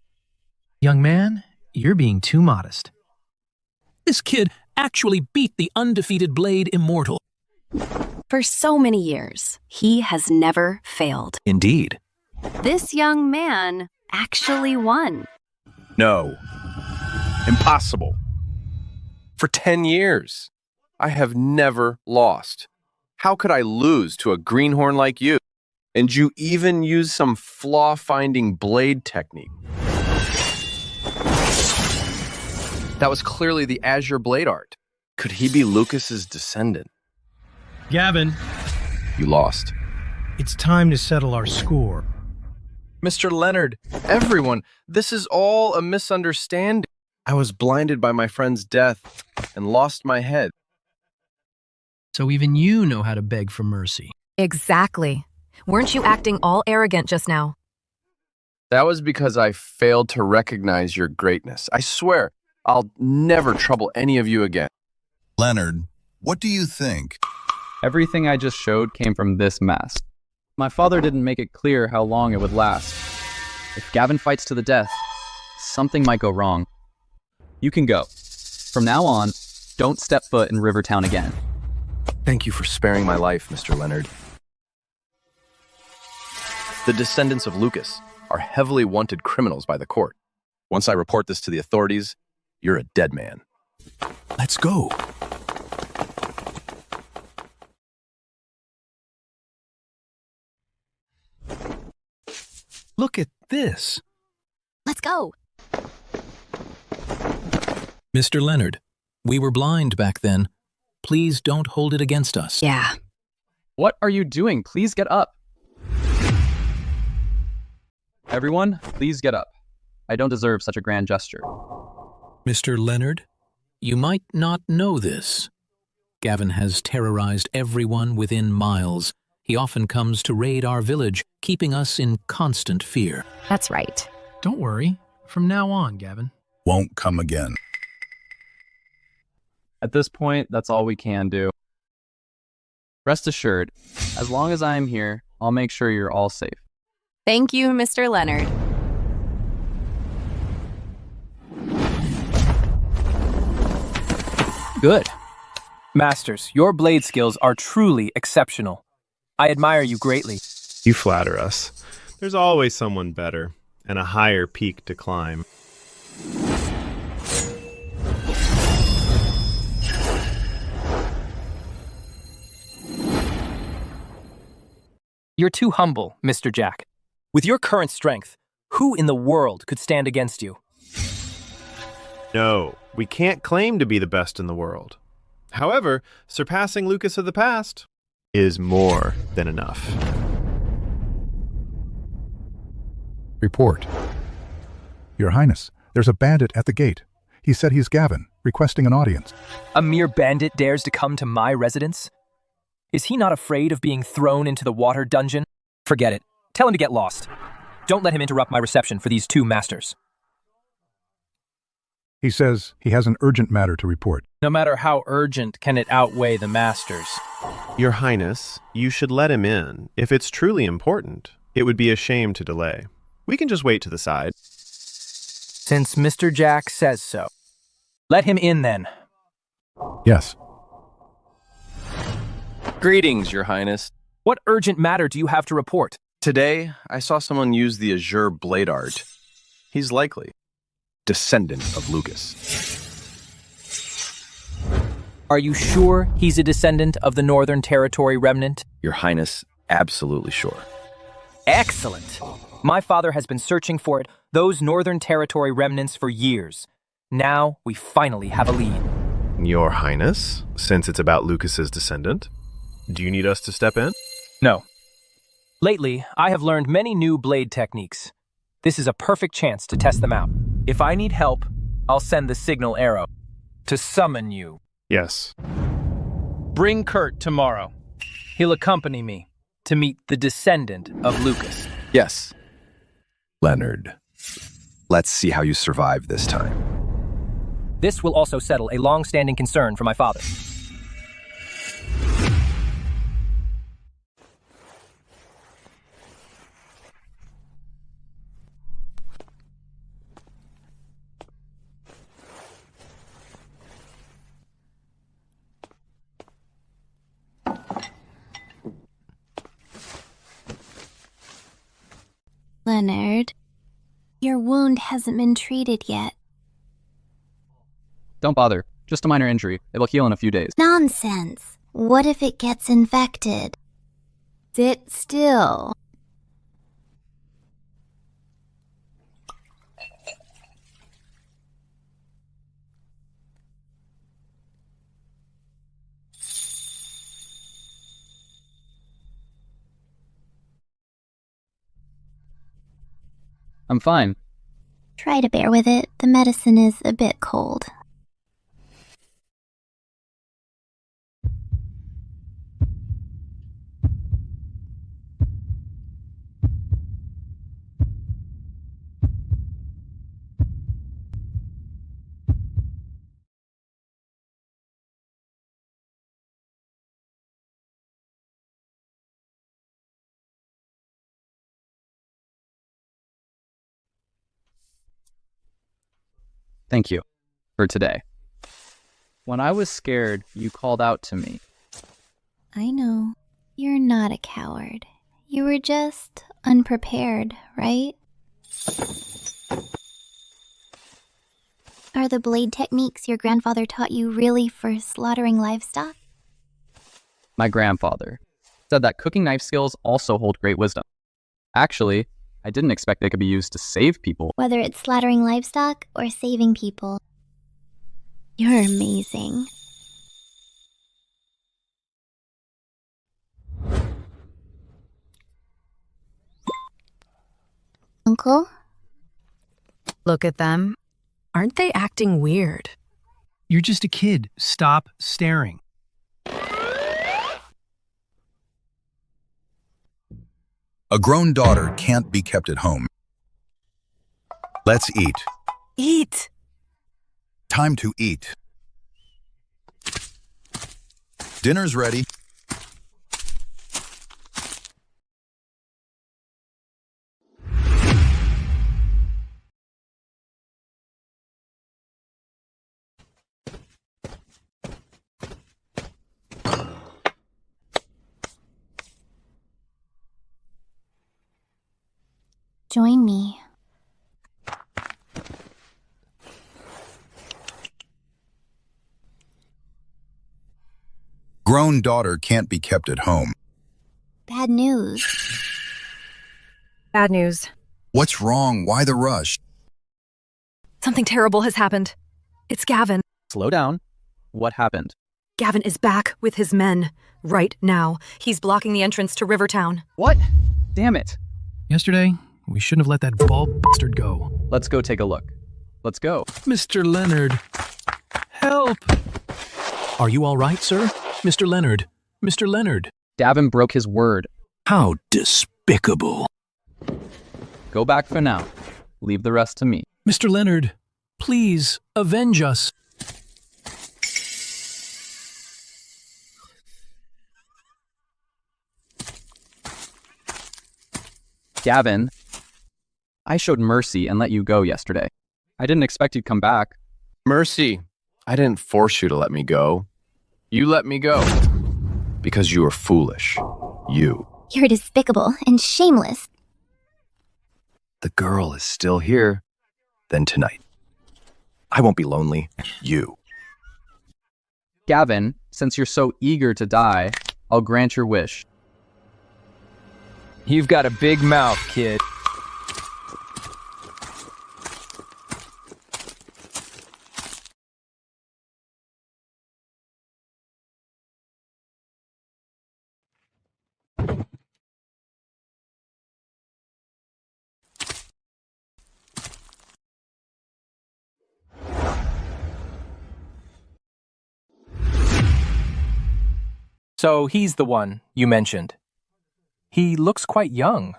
S9: Young man, you're being too modest. This kid actually beat the undefeated Blade Immortal.
S14: For so many years, he has never failed.
S2: Indeed.
S14: This young man actually won.
S7: No. Impossible. For 10 years, I have never lost. How could I lose to a greenhorn like you? And you even use some flaw-finding blade technique. That was clearly the Azure Blade Art. Could he be Lucas's descendant?
S9: Gavin.
S7: You lost.
S9: It's time to settle our score.
S7: Mr. Leonard, everyone, this is all a misunderstanding. I was blinded by my friend's death and lost my head.
S9: So even you know how to beg for mercy.
S17: Exactly. Weren't you acting all arrogant just now?
S7: That was because I failed to recognize your greatness. I swear, I'll never trouble any of you again.
S11: Leonard, what do you think?
S4: Everything I just showed came from this mask. My father didn't make it clear how long it would last. If Gavin fights to the death, something might go wrong. You can go. From now on, don't step foot in Rivertown again.
S7: Thank you for sparing my life, Mr. Leonard. The descendants of Lucas are heavily wanted criminals by the court. Once I report this to the authorities, you're a dead man.
S11: Let's go.
S9: Look at this.
S14: Let's go.
S9: Mr. Leonard, we were blind back then. Please don't hold it against us.
S14: Yeah.
S4: What are you doing? Please get up. Everyone, please get up. I don't deserve such a grand gesture.
S18: Mr. Leonard, you might not know this. Gavin has terrorized everyone within miles. He often comes to raid our village, keeping us in constant fear.
S17: That's right.
S9: Don't worry. From now on, Gavin.
S11: Won't come again.
S4: At this point, that's all we can do. Rest assured, as long as I'm here, I'll make sure you're all safe.
S14: Thank you, Mr. Leonard.
S8: Good. Masters, your blade skills are truly exceptional. I admire you greatly.
S19: You flatter us. There's always someone better, and a higher peak to climb.
S8: You're too humble, Mr. Jack. With your current strength, who in the world could stand against you?
S19: No, we can't claim to be the best in the world. However, surpassing Lucas of the past is more than enough.
S20: Report. Your Highness, there's a bandit at the gate. He said he's Gavin, requesting an audience.
S8: A mere bandit dares to come to my residence? Is he not afraid of being thrown into the water dungeon? Forget it. Tell him to get lost. Don't let him interrupt my reception for these two masters.
S20: He says he has an urgent matter to report.
S8: No matter how urgent, can it outweigh the masters?
S19: Your Highness, you should let him in. If it's truly important, it would be a shame to delay. We can just wait to the side.
S8: Since Mr. Jack says so. Let him in then.
S20: Yes.
S7: Greetings, Your Highness.
S8: What urgent matter do you have to report?
S7: Today, I saw someone use the azure blade art. He's likely descendant of Lucas.
S8: Are you sure he's a descendant of the Northern Territory remnant?
S7: Your Highness, absolutely sure.
S8: Excellent. My father has been searching for it, those Northern Territory remnants, for years. Now, we finally have a lead.
S19: Your Highness, since it's about Lucas's descendant, do you need us to step in?
S8: No. Lately, I have learned many new blade techniques. This is a perfect chance to test them out. If I need help, I'll send the signal arrow to summon you.
S19: Yes.
S8: Bring Kurt tomorrow. He'll accompany me to meet the descendant of Lucas.
S7: Yes. Leonard, let's see how you survive this time.
S8: This will also settle a long-standing concern for my father.
S12: Leonard, your wound hasn't been treated yet.
S4: Don't bother. Just a minor injury. It'll heal in a few days.
S12: Nonsense. What if it gets infected? Sit still.
S4: I'm fine.
S12: Try to bear with it. The medicine is a bit cold.
S4: Thank you for today. When I was scared, you called out to me.
S12: I know. You're not a coward. You were just unprepared, right? Are the blade techniques your grandfather taught you really for slaughtering livestock?
S4: My grandfather said that cooking knife skills also hold great wisdom. Actually, I didn't expect they could be used to save people.
S12: Whether it's slaughtering livestock or saving people. You're amazing. Uncle?
S17: Look at them. Aren't they acting weird?
S9: You're just a kid. Stop staring.
S11: A grown daughter can't be kept at home. Let's eat.
S17: Eat!
S11: Time to eat. Dinner's ready.
S12: Join me.
S11: Grown daughter can't be kept at home.
S12: Bad news.
S17: Bad news.
S11: What's wrong? Why the rush?
S17: Something terrible has happened. It's Gavin.
S4: Slow down. What happened?
S17: Gavin is back with his men. Right now. He's blocking the entrance to Rivertown.
S4: What? Damn it.
S9: Yesterday, we shouldn't have let that bald bastard go.
S4: Let's go take a look. Let's go.
S9: Mr. Leonard, help!
S18: Are you all right, sir? Mr. Leonard. Mr. Leonard.
S4: Gavin broke his word.
S18: How despicable.
S4: Go back for now. Leave the rest to me.
S18: Mr. Leonard, please avenge us.
S4: Gavin, I showed mercy and let you go yesterday. I didn't expect you'd come back.
S7: Mercy, I didn't force you to let me go. You let me go. Because you were foolish. You.
S12: You're despicable and shameless.
S7: The girl is still here. Then tonight. I won't be lonely. You.
S4: Gavin, since you're so eager to die, I'll grant your wish.
S16: You've got a big mouth, kid.
S8: So he's the one you mentioned. He looks quite young.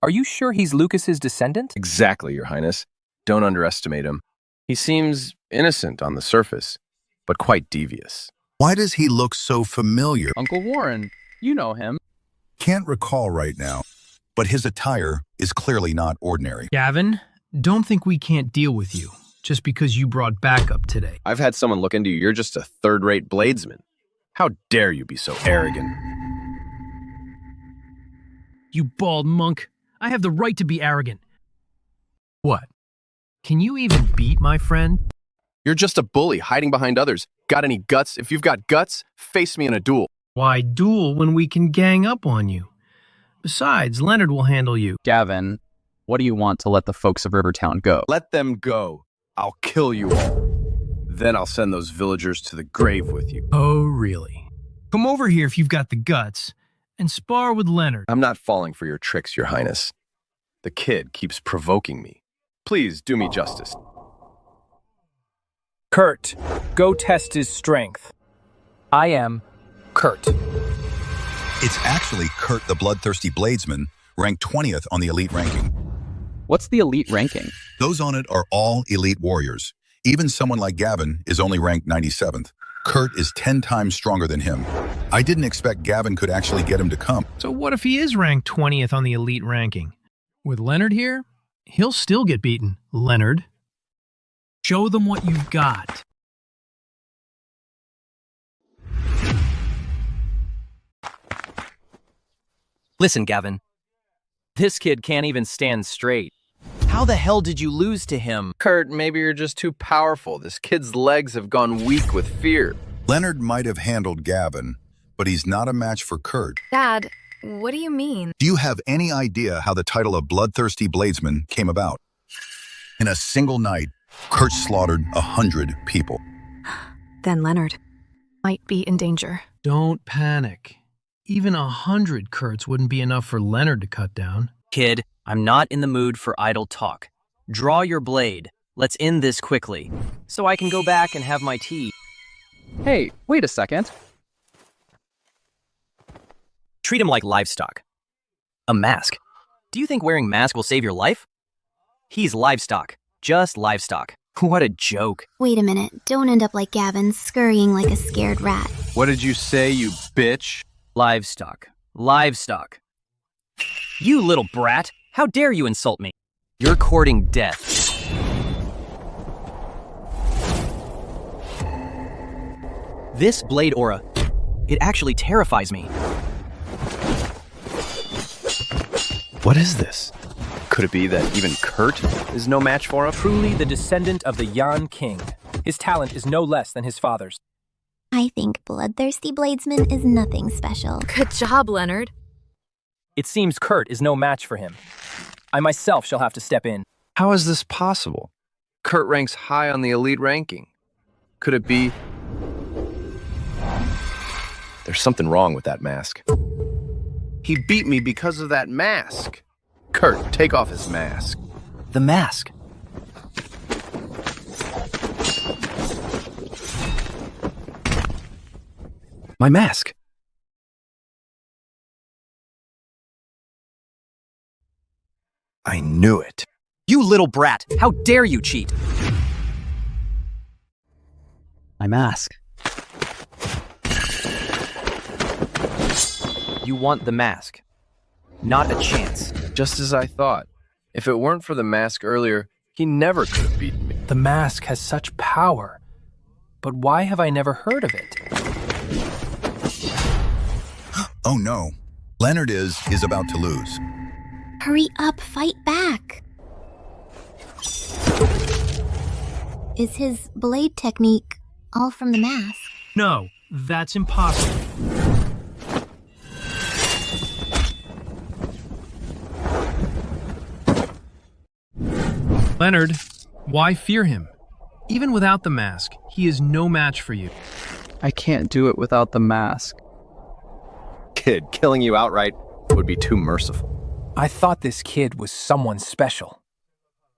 S8: Are you sure he's Lucas's descendant?
S7: Exactly, Your Highness. Don't underestimate him. He seems innocent on the surface, but quite devious.
S11: Why does he look so familiar?
S4: Uncle Warren, you know him.
S11: Can't recall right now, but his attire is clearly not ordinary.
S9: Gavin, don't think we can't deal with you just because you brought backup today.
S7: I've had someone look into you. You're just a third-rate bladesman. How dare you be so arrogant?
S9: You bald monk. I have the right to be arrogant. What? Can you even beat my friend?
S7: You're just a bully hiding behind others. Got any guts? If you've got guts, face me in a duel.
S9: Why duel when we can gang up on you? Besides, Leonard will handle you.
S4: Gavin, what do you want to let the folks of Rivertown go?
S7: Let them go. I'll kill you all. Then I'll send those villagers to the grave with you.
S9: Oh, really? Come over here if you've got the guts and spar with Leonard.
S7: I'm not falling for your tricks, Your Highness. The kid keeps provoking me. Please do me justice.
S8: Kurt, go test his strength. I am Kurt.
S11: It's actually Kurt the Bloodthirsty Bladesman, ranked 20th on the elite ranking.
S4: What's the elite ranking?
S11: Those on it are all elite warriors. Even someone like Gavin is only ranked 97th. Kurt is 10 times stronger than him. I didn't expect Gavin could actually get him to come.
S9: So what if he is ranked 20th on the elite ranking? With Leonard here, he'll still get beaten. Leonard, show them what you've got.
S16: Listen, Gavin. This kid can't even stand straight. How the hell did you lose to him?
S7: Kurt, maybe you're just too powerful. This kid's legs have gone weak with fear.
S11: Leonard might have handled Gavin, but he's not a match for Kurt.
S17: Dad, what do you mean?
S11: Do you have any idea how the title of Bloodthirsty Bladesman came about? In a single night, Kurt slaughtered 100 people.
S17: Then Leonard might be in danger.
S9: Don't panic. Even 100 Kurts wouldn't be enough for Leonard to cut down.
S16: Kid, I'm not in the mood for idle talk. Draw your blade.
S1: Let's end this quickly, so I can go back and have my tea.
S4: Hey, wait a second.
S1: Treat him like livestock. A mask. Do you think wearing mask will save your life? He's livestock. Just livestock. What a joke.
S12: Wait a minute. Don't end up like Gavin, scurrying like a scared rat.
S7: What did you say, you bitch?
S1: Livestock. Livestock. You little brat. How dare you insult me? You're courting death. This blade aura, it actually terrifies me.
S7: What is this? Could it be that even Kurt is no match for him?
S8: Truly the descendant of the Yan King. His talent is no less than his father's.
S12: I think bloodthirsty bladesman is nothing special.
S17: Good job, Leonard.
S8: It seems Kurt is no match for him. I myself shall have to step in.
S7: How is this possible? Kurt ranks high on the elite ranking. Could it be... There's something wrong with that mask. He beat me because of that mask. Kurt, take off his mask.
S1: The mask.
S7: My mask. I knew it.
S1: You little brat! How dare you cheat?
S3: My mask.
S1: You want the mask. Not a chance.
S7: Just as I thought. If it weren't for the mask earlier, he never could have beaten me.
S8: The mask has such power. But why have I never heard of it?
S11: Oh no. Leonard is about to lose.
S12: Hurry up, fight back. Is his blade technique all from the mask?
S9: No, that's impossible. Leonard, why fear him? Even without the mask, he is no match for you.
S4: I can't do it without the mask.
S7: Kid, killing you outright would be too merciful.
S8: I thought this kid was someone special.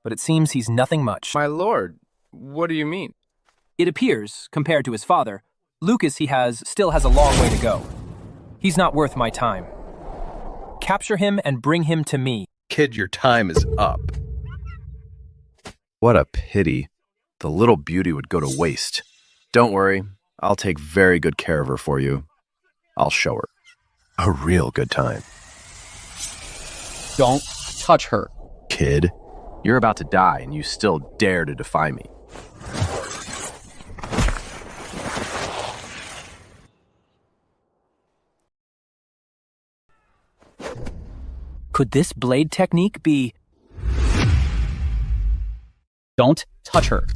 S8: But it seems he's nothing much.
S7: My lord, what do you mean?
S8: It appears, compared to his father, Lucas still has a long way to go. He's not worth my time. Capture him and bring him to me.
S7: Kid, your time is up. What a pity. The little beauty would go to waste. Don't worry, I'll take very good care of her for you. I'll show her. A real good time.
S4: Don't touch her.
S7: Kid, you're about to die and you still dare to defy me.
S8: Could this blade technique be...
S4: Don't touch her.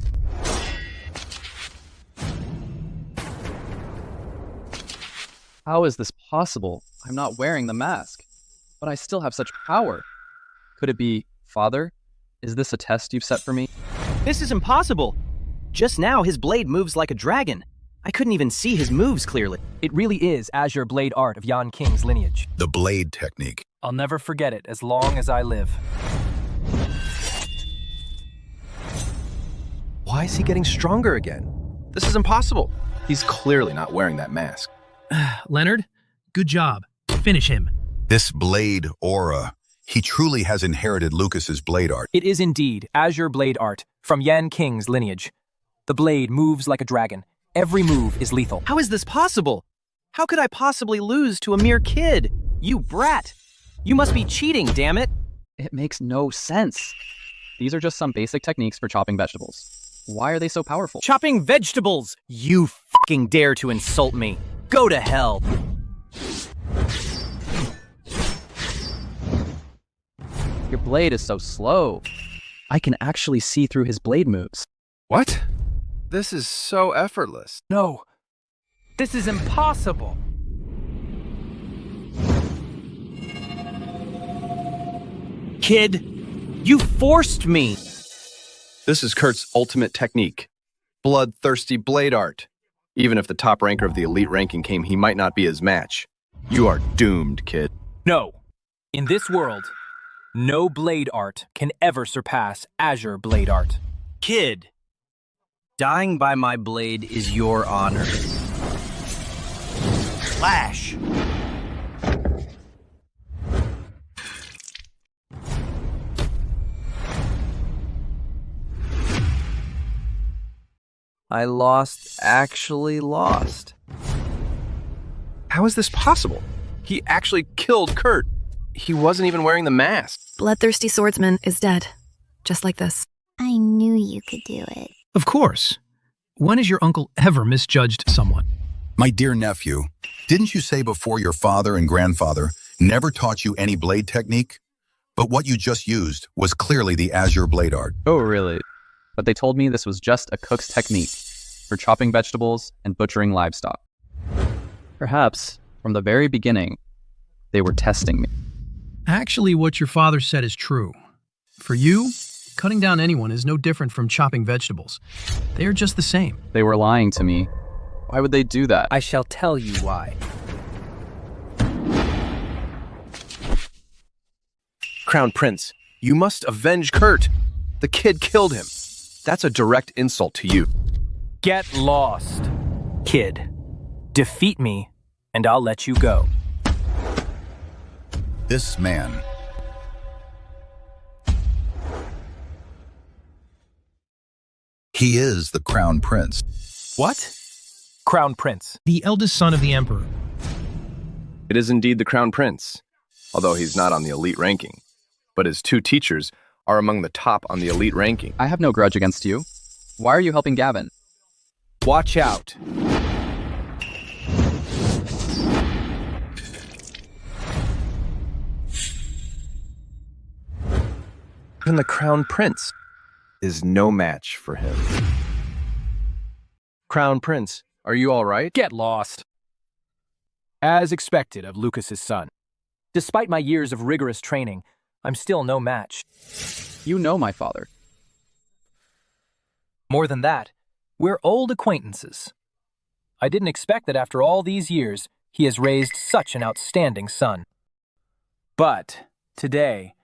S4: How is this possible? I'm not wearing the mask, but I still have such power. Could it be, Father? Is this a test you've set for me?
S1: This is impossible. Just now, his blade moves like a dragon. I couldn't even see his moves clearly.
S8: It really is Azure blade art of Yan King's lineage.
S11: The blade technique.
S8: I'll never forget it as long as I live.
S7: Why is he getting stronger again? This is impossible. He's clearly not wearing that mask.
S9: Leonard, good job. Finish him.
S11: This blade aura. He truly has inherited Lucas's blade art.
S8: It is indeed Azure blade art from Yan King's lineage. The blade moves like a dragon. Every move is lethal.
S1: How is this possible? How could I possibly lose to a mere kid? You brat! You must be cheating, damn it!
S4: It makes no sense. These are just some basic techniques for chopping vegetables. Why are they so powerful?
S1: Chopping vegetables! You fucking dare to insult me! Go to hell!
S4: Your blade is so slow. I can actually see through his blade moves.
S7: What? This is so effortless.
S8: No. This is impossible.
S1: Kid, you forced me!
S7: This is Kurt's ultimate technique. Bloodthirsty blade art. Even if the top ranker of the elite ranking came, he might not be his match. You are doomed, kid.
S8: No. In this world, no blade art can ever surpass Azure blade art.
S21: Kid, dying by my blade is your honor. Flash!
S1: I actually lost.
S7: How is this possible? He actually killed Kurt. He wasn't even wearing the mask.
S17: Bloodthirsty swordsman is dead. Just like this.
S12: I knew you could do it.
S9: Of course. When has your uncle ever misjudged someone?
S11: My dear nephew, didn't you say before your father and grandfather never taught you any blade technique? But what you just used was clearly the azure blade art.
S4: Oh, really? But they told me this was just a cook's technique for chopping vegetables and butchering livestock. Perhaps, from the very beginning, they were testing me.
S9: Actually, what your father said is true. For you, cutting down anyone is no different from chopping vegetables. They are just the same.
S4: They were lying to me. Why would they do that?
S16: I shall tell you why.
S7: Crown Prince, you must avenge Kurt. The kid killed him. That's a direct insult to you.
S8: Get lost, kid. Defeat me, and I'll let you go.
S11: This man. He is the Crown Prince.
S8: What? Crown Prince.
S9: The eldest son of the Emperor.
S7: It is indeed the Crown Prince, although he's not on the elite ranking. But his two teachers are among the top on the elite ranking.
S4: I have no grudge against you. Why are you helping Gavin?
S7: Watch out. Even the Crown Prince is no match for him. Crown Prince, are you all right?
S8: Get lost. As expected of Lucas's son. Despite my years of rigorous training, I'm still no match.
S4: You know my father.
S8: More than that, we're old acquaintances. I didn't expect that after all these years, he has raised such an outstanding son. But today,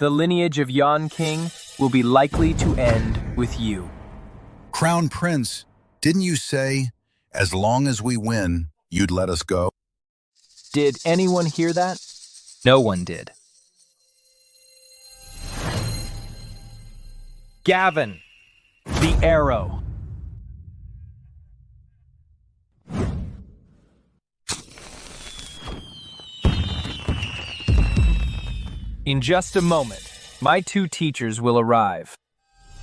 S8: the lineage of Yan King will be likely to end with you.
S11: Crown Prince, didn't you say, as long as we win, you'd let us go?
S8: Did anyone hear that? No one did. Gavin, the arrow. In just a moment, my two teachers will arrive.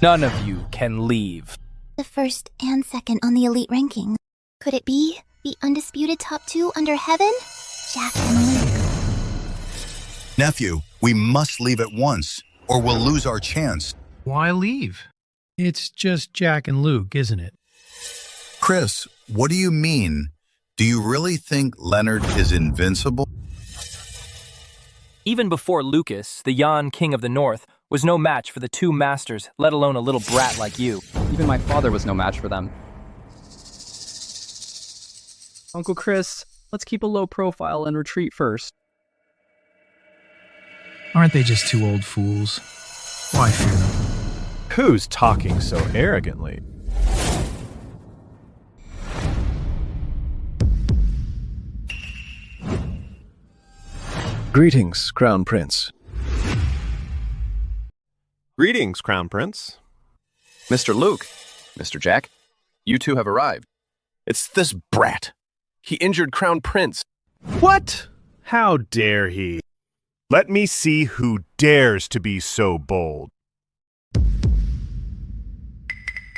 S8: None of you can leave.
S12: The first and second on the elite ranking. Could it be the undisputed top two under heaven? Jack and Luke.
S11: Nephew, we must leave at once, or we'll lose our chance.
S9: Why leave? It's just Jack and Luke, isn't it?
S11: Chris, what do you mean? Do you really think Leonard is invincible?
S8: Even before Lucas, the Yan King of the North, was no match for the two masters, let alone a little brat like you.
S4: Even my father was no match for them. Uncle Chris, let's keep a low profile and retreat first.
S9: Aren't they just two old fools? Why fear them?
S19: Who's talking so arrogantly?
S7: Greetings, Crown Prince.
S19: Greetings, Crown Prince.
S7: Mr. Luke, Mr. Jack, you two have arrived. It's this brat. He injured Crown Prince.
S19: What? How dare he? Let me see who dares to be so bold.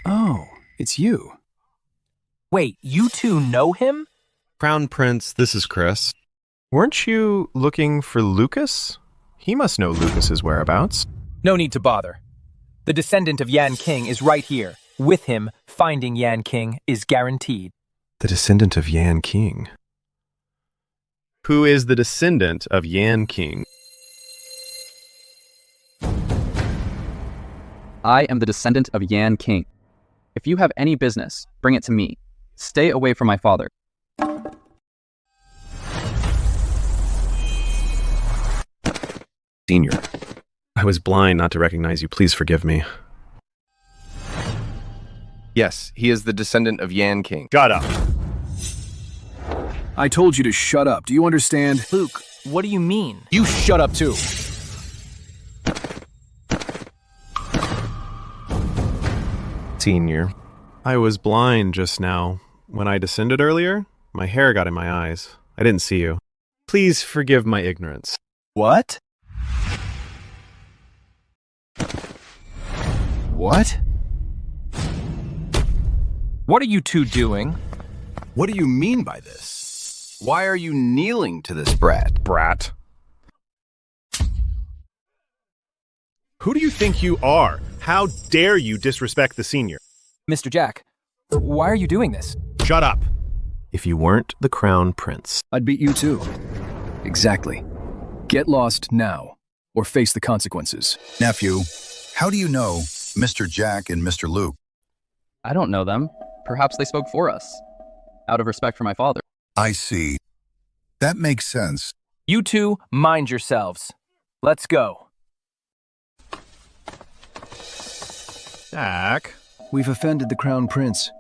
S7: Oh, it's you.
S8: Wait, you two know him?
S19: Crown Prince, this is Chris. Weren't you looking for Lucas? He must know Lucas's whereabouts.
S8: No need to bother. The descendant of Yan King is right here. With him, finding Yan King is guaranteed.
S19: The descendant of Yan King. Who is the descendant of Yan King?
S4: I am the descendant of Yan King. If you have any business, bring it to me. Stay away from my father.
S7: Senior.
S19: I was blind not to recognize you. Please forgive me.
S7: Yes, he is the descendant of Yan King.
S19: Shut up.
S5: I told you to shut up. Do you understand?
S8: Luke, what do you mean?
S5: You shut up too.
S19: Senior. I was blind just now. When I descended earlier, my hair got in my eyes. I didn't see you. Please forgive my ignorance.
S5: What? What?
S22: What are you two doing?
S5: What do you mean by this? Why are you kneeling to this brat?
S19: Brat. Who do you think you are? How dare you disrespect the senior?
S8: Mr. Jack, why are you doing this?
S19: Shut up. If you weren't the crown prince,
S5: I'd beat you too. Exactly. Get lost now, or face the consequences.
S11: Nephew, how do you know Mr. Jack and Mr. Luke?
S4: I don't know them. Perhaps they spoke for us, out of respect for my father.
S11: I see. That makes sense.
S8: You two, mind yourselves. Let's go.
S19: Jack.
S5: We've offended the crown prince.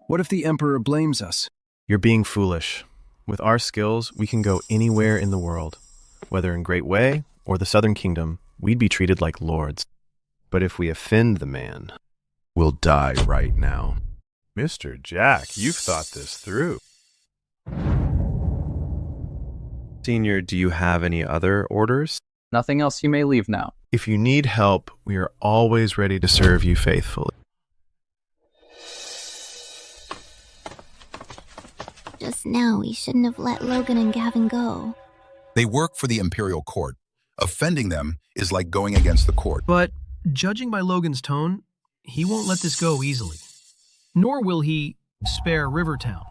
S5: What if the emperor blames us?
S19: You're being foolish. With our skills, we can go anywhere in the world. Whether in Great Way or the Southern Kingdom, we'd be treated like lords. But if we offend the man, we'll die right now. Mr. Jack, you've thought this through. Senior, do you have any other orders?
S4: Nothing else. You may leave now.
S19: If you need help, we are always ready to serve you faithfully.
S12: Just now, we shouldn't have let Logan and Gavin go.
S11: They work for the Imperial Court. Offending them is like going against the court.
S9: But judging by Logan's tone, he won't let this go easily. Nor will he spare Rivertown.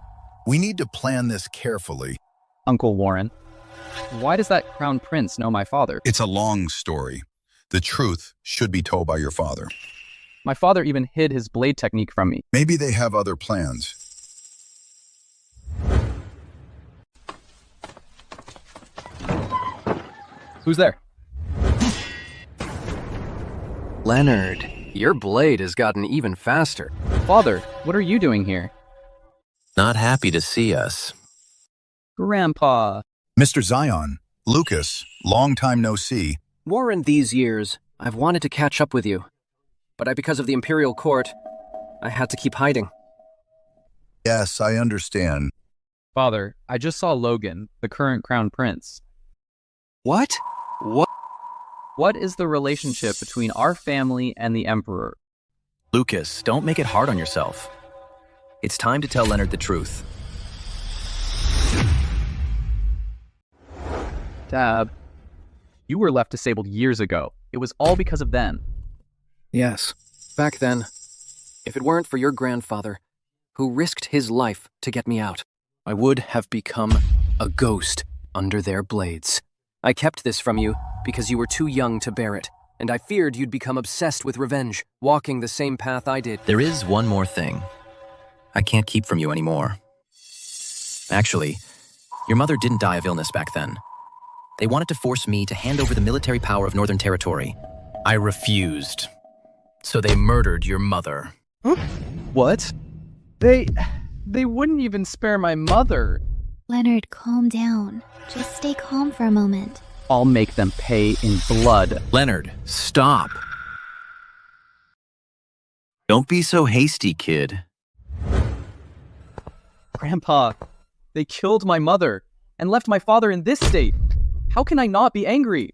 S11: We need to plan this carefully.
S4: Uncle Warren, why does that crown prince know my father?
S11: It's a long story. The truth should be told by your father.
S4: My father even hid his blade technique from me.
S11: Maybe they have other plans.
S4: Who's there?
S1: Leonard, your blade has gotten even faster.
S4: Father, what are you doing here?
S2: Not happy to see us.
S4: Grandpa.
S11: Mr. Zion, Lucas, long time no see.
S1: Warren, these years, I've wanted to catch up with you. But because of the Imperial Court, I had to keep hiding.
S11: Yes, I understand.
S4: Father, I just saw Logan, the current crown prince.
S1: What? What?
S4: What is the relationship between our family and the Emperor?
S2: Lucas, don't make it hard on yourself. It's time to tell Leonard the truth.
S4: Dad, you were left disabled years ago. It was all because of them.
S1: Yes. Back then, if it weren't for your grandfather, who risked his life to get me out, I would have become a ghost under their blades. I kept this from you because you were too young to bear it, and I feared you'd become obsessed with revenge, walking the same path I did.
S2: There is one more thing I can't keep from you anymore. Actually, your mother didn't die of illness back then. They wanted to force me to hand over the military power of Northern Territory. I refused. So they murdered your mother.
S4: Huh? What? They wouldn't even spare my mother.
S12: Leonard, calm down. Just stay calm for a moment.
S4: I'll make them pay in blood.
S2: Leonard, stop. Don't be so hasty, kid.
S4: Grandpa, they killed my mother and left my father in this state. How can I not be angry?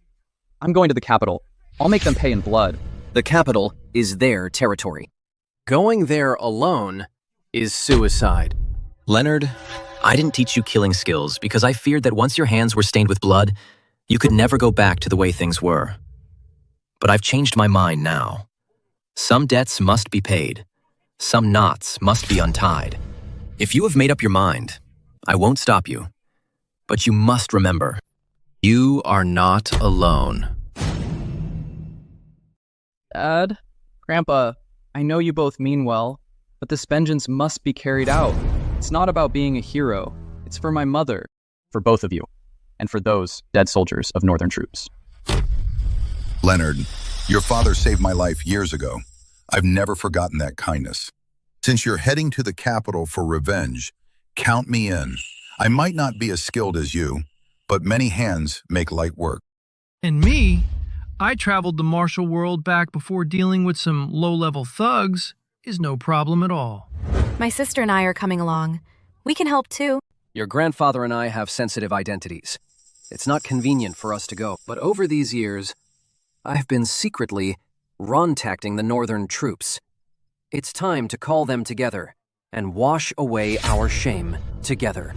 S4: I'm going to the capital. I'll make them pay in blood.
S1: The capital is their territory. Going there alone is suicide.
S2: Leonard, I didn't teach you killing skills because I feared that once your hands were stained with blood, you could never go back to the way things were. But I've changed my mind now. Some debts must be paid. Some knots must be untied. If you have made up your mind, I won't stop you. But you must remember, you are not alone.
S4: Dad, Grandpa, I know you both mean well, but this vengeance must be carried out. It's not about being a hero. It's for my mother, for both of you, and for those dead soldiers of Northern troops.
S11: Leonard, your father saved my life years ago. I've never forgotten that kindness. Since you're heading to the capital for revenge, count me in. I might not be as skilled as you, but many hands make light work.
S9: And me? I traveled the martial world back before dealing with some low-level thugs is no problem at all.
S17: My sister and I are coming along. We can help too.
S1: Your grandfather and I have sensitive identities. It's not convenient for us to go, but over these years, I've been secretly contacting the northern troops. It's time to call them together and wash away our shame together.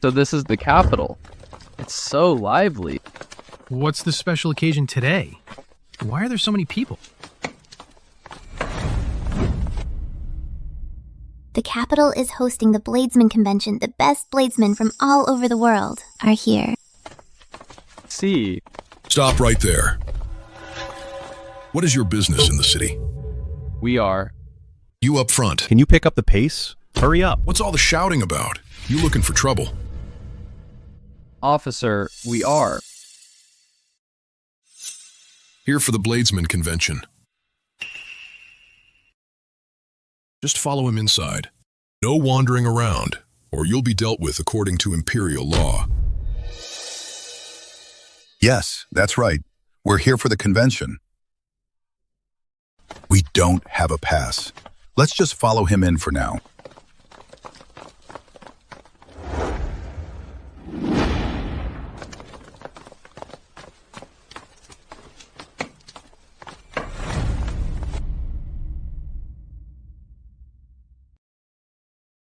S4: So this is the capital. It's so lively.
S9: What's the special occasion today? Why are there so many people?
S12: The capital is hosting the Bladesman Convention. The best bladesmen from all over the world are here.
S4: See.
S13: Stop right there. What is your business in the city?
S4: We are.
S13: You up front.
S19: Can you pick up the pace? Hurry up.
S13: What's all the shouting about? You looking for trouble?
S4: Officer, we are.
S13: Here for the Bladesman Convention. Just follow him inside. No wandering around, or you'll be dealt with according to Imperial law.
S11: Yes, that's right. We're here for the convention. We don't have a pass. Let's just follow him in for now.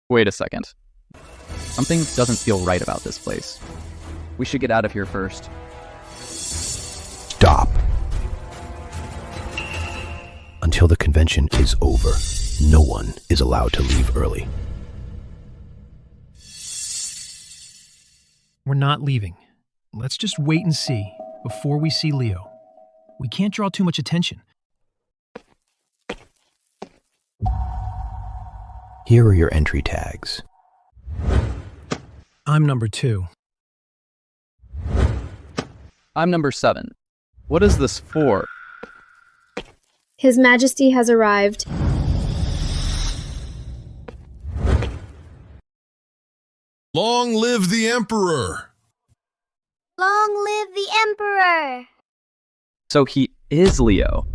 S4: Wait a second. Something doesn't feel right about this place. We should get out of here first.
S15: Stop. Until the convention is over, no one is allowed to leave early.
S9: We're not leaving. Let's just wait and see before we see Leo. We can't draw too much attention.
S15: Here are your entry tags.
S9: I'm number 2.
S4: I'm number 7. What is this for?
S23: His Majesty has arrived.
S13: Long live the Emperor!
S12: Long live the Emperor!
S4: So he is Leo.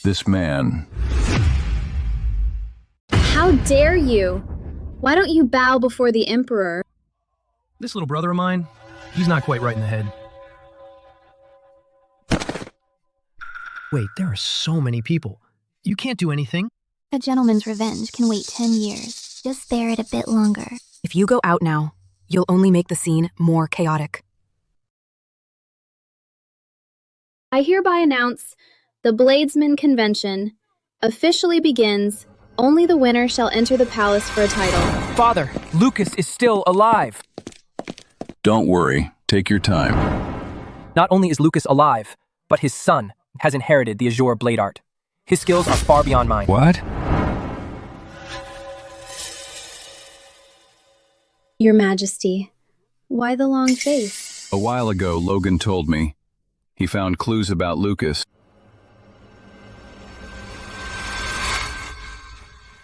S5: This man.
S23: How dare you? Why don't you bow before the Emperor?
S9: This little brother of mine, he's not quite right in the head. Wait, there are so many people. You can't do anything.
S12: A gentleman's revenge can wait 10 years. Just bear it a bit longer.
S17: If you go out now, you'll only make the scene more chaotic.
S23: I hereby announce the Bladesman Convention officially begins. Only the winner shall enter the palace for a title.
S8: Father, Lucas is still alive.
S5: Don't worry. Take your time.
S8: Not only is Lucas alive, but his son has inherited the Azure blade art. His skills are far beyond mine.
S5: What?
S23: Your Majesty, why the long face?
S5: A while ago, Logan told me. He found clues about Lucas.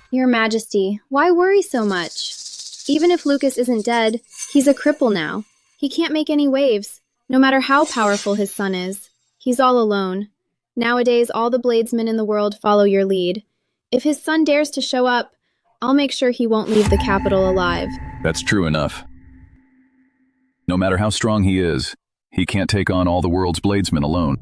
S23: Your Majesty, why worry so much? Even if Lucas isn't dead, he's a cripple now. He can't make any waves, no matter how powerful his son is. He's all alone. Nowadays, all the bladesmen in the world follow your lead. If his son dares to show up, I'll make sure he won't leave the capital alive.
S5: That's true enough. No matter how strong he is, he can't take on all the world's bladesmen alone.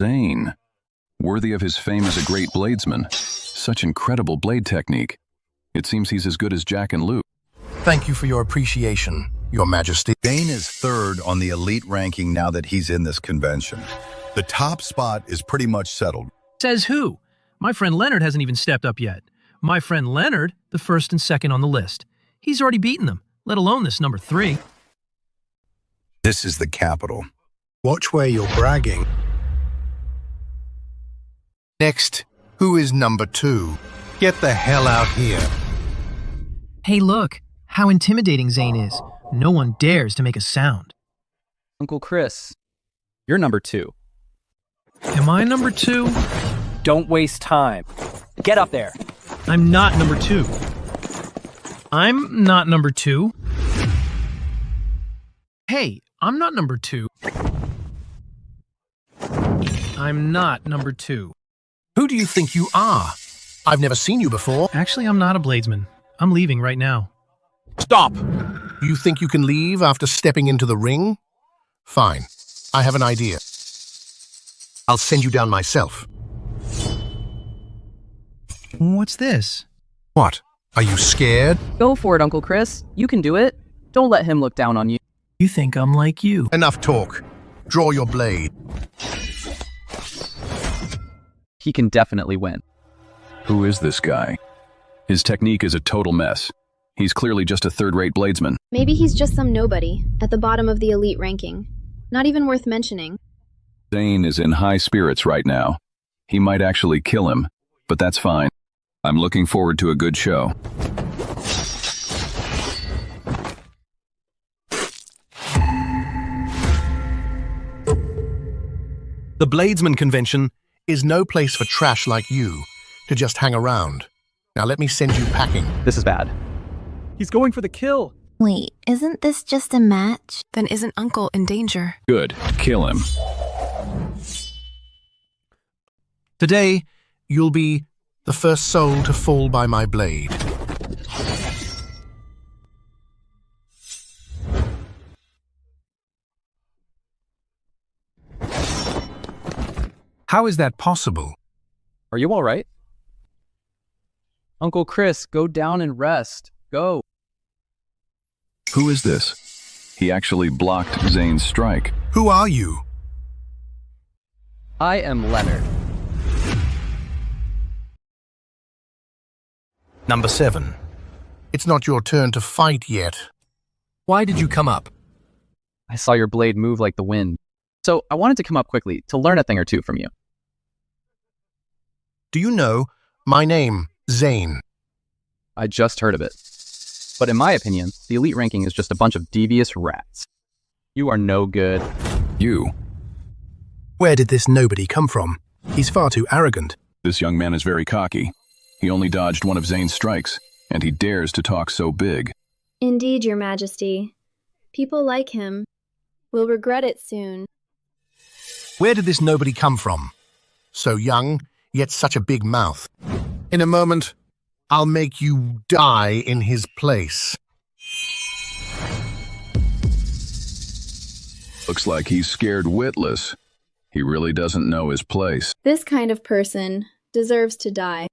S5: Zane, worthy of his fame as a great bladesman. Such incredible blade technique. It seems he's as good as Jack and Luke.
S15: Thank you for your appreciation, Your Majesty.
S11: Dane is third on the elite ranking now that he's in this convention. The top spot is pretty much settled.
S9: Says who? My friend Leonard hasn't even stepped up yet. My friend Leonard, the first and second on the list. He's already beaten them, let alone this number 3.
S6: This is the capital. Watch where you're bragging. Next, who is number 2? Get the hell out here.
S9: Hey, look, how intimidating Zane is. No one dares to make a sound.
S4: Uncle Chris, you're number 2.
S9: Am I number 2?
S8: Don't waste time. Get up there.
S9: I'm not number 2. I'm not number 2. Hey, I'm not number 2. I'm not number 2.
S10: Who do you think you are? I've never seen you before.
S9: Actually, I'm not a bladesman. I'm leaving right now.
S10: Stop! You think you can leave after stepping into the ring? Fine. I have an idea. I'll send you down myself.
S9: What's this?
S10: What? Are you scared?
S4: Go for it, Uncle Chris. You can do it. Don't let him look down on you.
S9: You think I'm like you.
S10: Enough talk. Draw your blade.
S4: He can definitely win.
S5: Who is this guy? His technique is a total mess. He's clearly just a third-rate bladesman.
S23: Maybe he's just some nobody at the bottom of the elite ranking. Not even worth mentioning.
S5: Zane is in high spirits right now. He might actually kill him, but that's fine. I'm looking forward to a good show.
S10: The Bladesman Convention is no place for trash like you to just hang around. Now let me send you packing.
S4: This is bad. He's going for the kill.
S12: Wait, isn't this just a match?
S17: Then isn't Uncle in danger?
S5: Good. Kill him.
S10: Today, you'll be the first soul to fall by my blade. How is that possible?
S4: Are you all right? Uncle Chris, go down and rest. Go.
S5: Who is this? He actually blocked Zane's strike.
S10: Who are you?
S4: I am Leonard.
S10: Number 7. It's not your turn to fight yet. Why did you come up?
S4: I saw your blade move like the wind. So I wanted to come up quickly to learn a thing or two from you.
S10: Do you know my name, Zane?
S4: I just heard of it. But in my opinion, the elite ranking is just a bunch of devious rats. You are no good.
S5: You?
S10: Where did this nobody come from? He's far too arrogant.
S5: This young man is very cocky. He only dodged one of Zane's strikes, and he dares to talk so big.
S23: Indeed, Your Majesty. People like him will regret it soon.
S10: Where did this nobody come from? So young, yet such a big mouth. In a moment, I'll make you die in his place.
S5: Looks like he's scared witless. He really doesn't know his place.
S23: This kind of person deserves to die.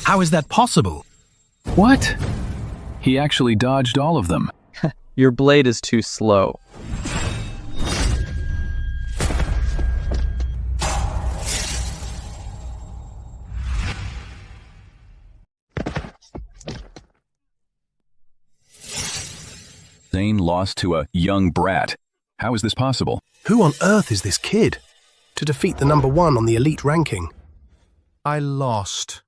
S10: How is that possible?
S5: What? He actually dodged all of them.
S4: Your blade is too slow.
S5: Zane lost to a young brat. How is this possible?
S10: Who on earth is this kid? To defeat the number 1 on the elite ranking. I lost.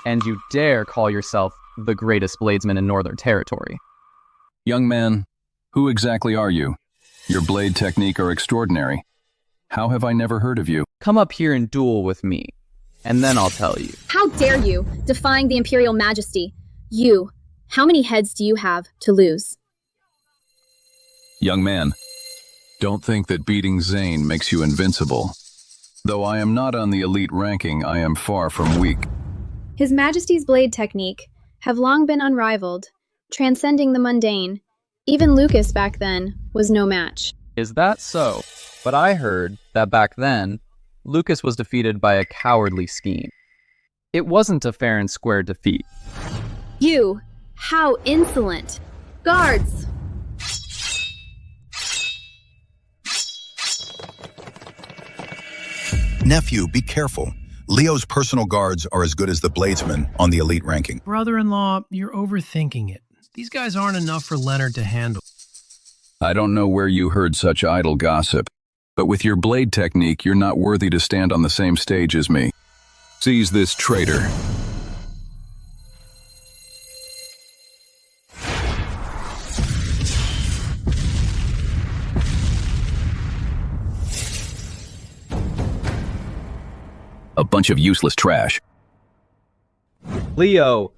S4: And you dare call yourself the greatest bladesman in Northern Territory.
S5: Young man, who exactly are you? Your blade technique are extraordinary. How have I never heard of you?
S4: Come up here and duel with me, and then I'll tell you.
S23: How dare you, defying the Imperial Majesty? You, how many heads do you have to lose?
S5: Young man, don't think that beating Zane makes you invincible. Though I am not on the elite ranking, I am far from weak.
S23: His Majesty's blade technique have long been unrivaled, transcending the mundane. Even Lucas back then was no match.
S4: Is that so? But I heard that back then, Lucas was defeated by a cowardly scheme. It wasn't a fair and square defeat.
S23: You! How insolent! Guards!
S11: Nephew, be careful. Leo's personal guards are as good as the bladesmen on the elite ranking.
S9: Brother-in-law, you're overthinking it. These guys aren't enough for Leonard to handle.
S5: I don't know where you heard such idle gossip, but with your blade technique, you're not worthy to stand on the same stage as me. Seize this traitor. A bunch of useless trash.
S4: Leo!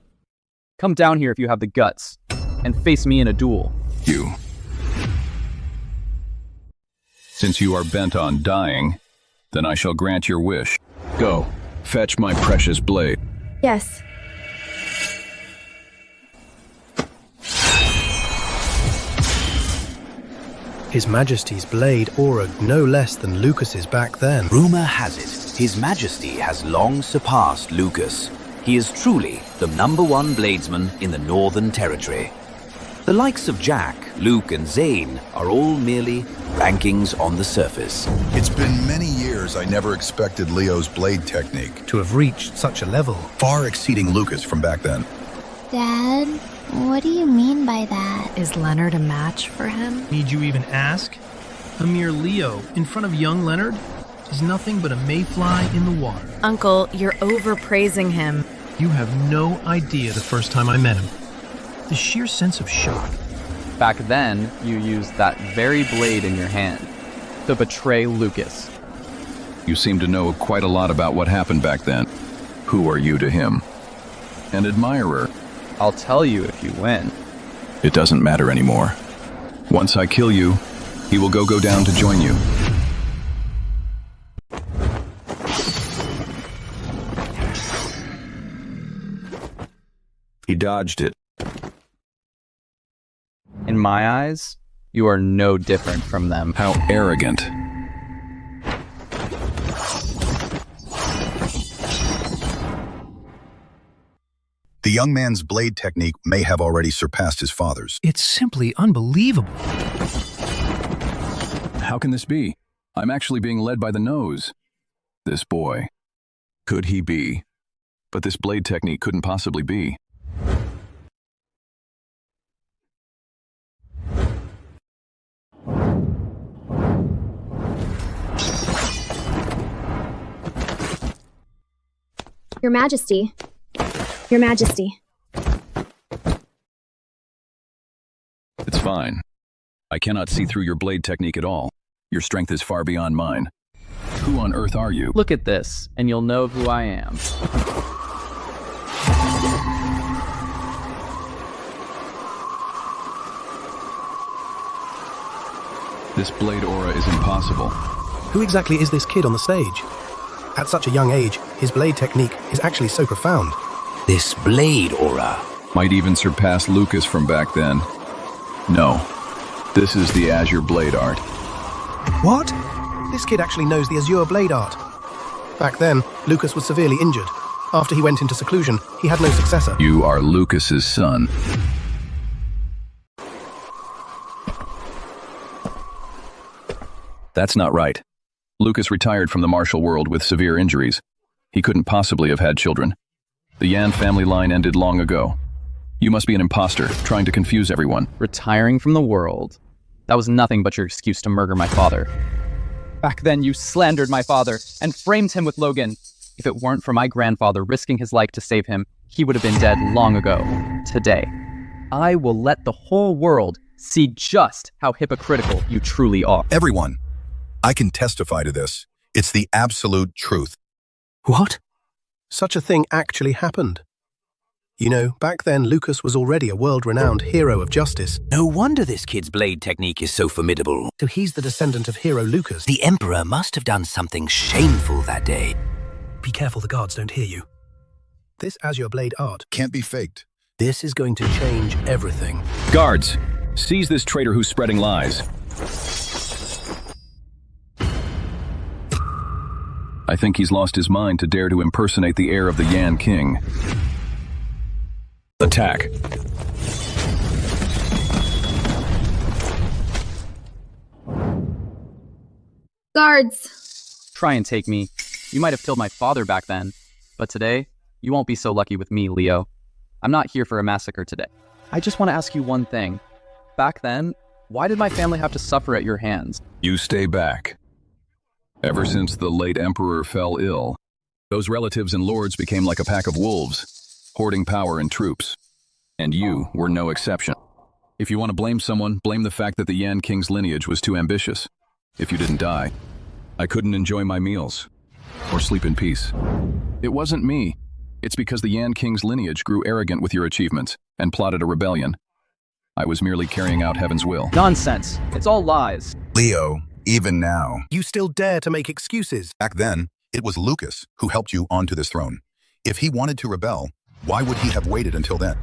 S4: Come down here if you have the guts, and face me in a duel.
S5: You. Since you are bent on dying, then I shall grant your wish. Go, fetch my precious blade.
S23: Yes.
S14: His Majesty's blade aura no less than Lucas's back then.
S18: Rumor has it, His Majesty has long surpassed Lucas. He is truly the #1 bladesman in the Northern Territory. The likes of Jack, Luke, and Zane are all merely rankings on the surface.
S11: It's been many years I never expected Leo's blade technique
S14: to have reached such a level,
S11: far exceeding Lucas from back then.
S12: Dad, what do you mean by that?
S17: Is Leonard a match for him?
S9: Need you even ask? A mere Leo in front of young Leonard is nothing but a mayfly in the water.
S17: Uncle, you're overpraising him.
S9: You have no idea the first time I met him. The sheer sense of shock.
S4: Back then, you used that very blade in your hand to betray Lucas.
S5: You seem to know quite a lot about what happened back then. Who are you to him? An admirer.
S4: I'll tell you if you win.
S5: It doesn't matter anymore. Once I kill you, he will go down to join you. He dodged it.
S4: In my eyes, you are no different from them.
S5: How arrogant.
S11: The young man's blade technique may have already surpassed his father's.
S9: It's simply unbelievable.
S5: How can this be? I'm actually being led by the nose. This boy. Could he be? But this blade technique couldn't possibly be.
S23: Your Majesty. Your Majesty.
S5: It's fine. I cannot see through your blade technique at all. Your strength is far beyond mine. Who on earth are you?
S4: Look at this, and you'll know who I am.
S5: This blade aura is impossible.
S14: Who exactly is this kid on the stage? At such a young age, his blade technique is actually so profound.
S18: This blade aura
S5: might even surpass Lucas from back then. No, this is the Azure blade art.
S14: What? This kid actually knows the Azure blade art. Back then, Lucas was severely injured. After he went into seclusion, he had no successor.
S5: You are Lucas's son. That's not right. Lucas retired from the martial world with severe injuries. He couldn't possibly have had children. The Yan family line ended long ago. You must be an imposter, trying to confuse everyone.
S4: Retiring from the world? That was nothing but your excuse to murder my father. Back then, you slandered my father and framed him with Logan. If it weren't for my grandfather risking his life to save him, he would have been dead long ago. Today, I will let the whole world see just how hypocritical you truly are.
S11: Everyone, I can testify to this. It's the absolute truth.
S14: What? Such a thing actually happened. You know, back then Lucas was already a world-renowned hero of justice.
S18: No wonder this kid's blade technique is so formidable.
S14: So he's the descendant of hero Lucas.
S18: The Emperor must have done something shameful that day.
S14: Be careful the guards don't hear you. This Azure blade art
S11: can't be faked.
S14: This is going to change everything.
S5: Guards, seize this traitor who's spreading lies. I think he's lost his mind to dare to impersonate the heir of the Yan King. Attack.
S23: Guards!
S4: Try and take me. You might have killed my father back then, but today, you won't be so lucky with me, Leo. I'm not here for a massacre today. I just want to ask you one thing. Back then, why did my family have to suffer at your hands?
S5: You stay back. Ever since the late emperor fell ill, those relatives and lords became like a pack of wolves, hoarding power and troops. And you were no exception. If you want to blame someone, blame the fact that the Yan King's lineage was too ambitious. If you didn't die, I couldn't enjoy my meals or sleep in peace. It wasn't me. It's because the Yan King's lineage grew arrogant with your achievements and plotted a rebellion. I was merely carrying out heaven's will.
S4: Nonsense. It's all lies.
S11: Leo, even now.
S14: You still dare to make excuses?
S11: Back then, it was Lucas who helped you onto this throne. If he wanted to rebel, why would he have waited until then?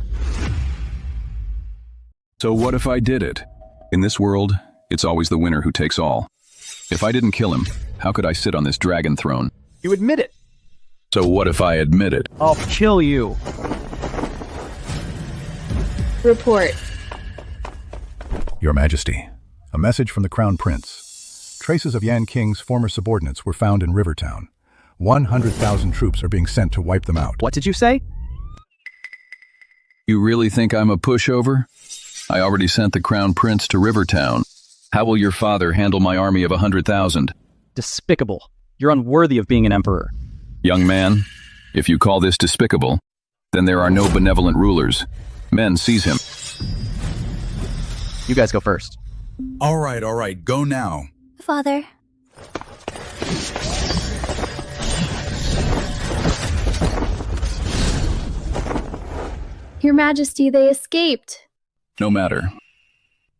S5: So what if I did it? In this world, it's always the winner who takes all. If I didn't kill him, how could I sit on this dragon throne?
S4: You admit it.
S5: So what if I admit it?
S4: I'll kill you.
S23: Report.
S6: Your Majesty, a message from the Crown Prince. Traces of Yan King's former subordinates were found in Rivertown. 100,000 troops are being sent to wipe them out.
S4: What did you say?
S5: You really think I'm a pushover? I already sent the Crown Prince to Rivertown. How will your father handle my army of 100,000?
S4: Despicable. You're unworthy of being an emperor.
S5: Young man, if you call this despicable, then there are no benevolent rulers. Men seize him.
S4: You guys go first.
S11: All right, go now.
S12: Father.
S23: Your Majesty, they escaped.
S5: No matter.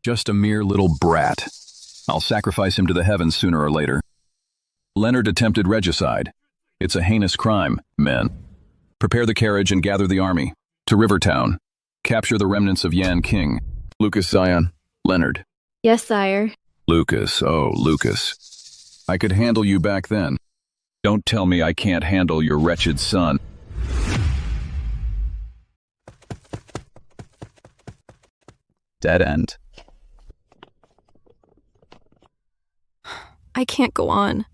S5: Just a mere little brat. I'll sacrifice him to the heavens sooner or later. Leonard attempted regicide. It's a heinous crime, men. Prepare the carriage and gather the army. To Rivertown. Capture the remnants of Yan King. Lucas, Zion. Leonard.
S23: Yes, sire.
S5: Lucas, oh, Lucas. I could handle you back then. Don't tell me I can't handle your wretched son.
S4: Dead end.
S17: I can't go on.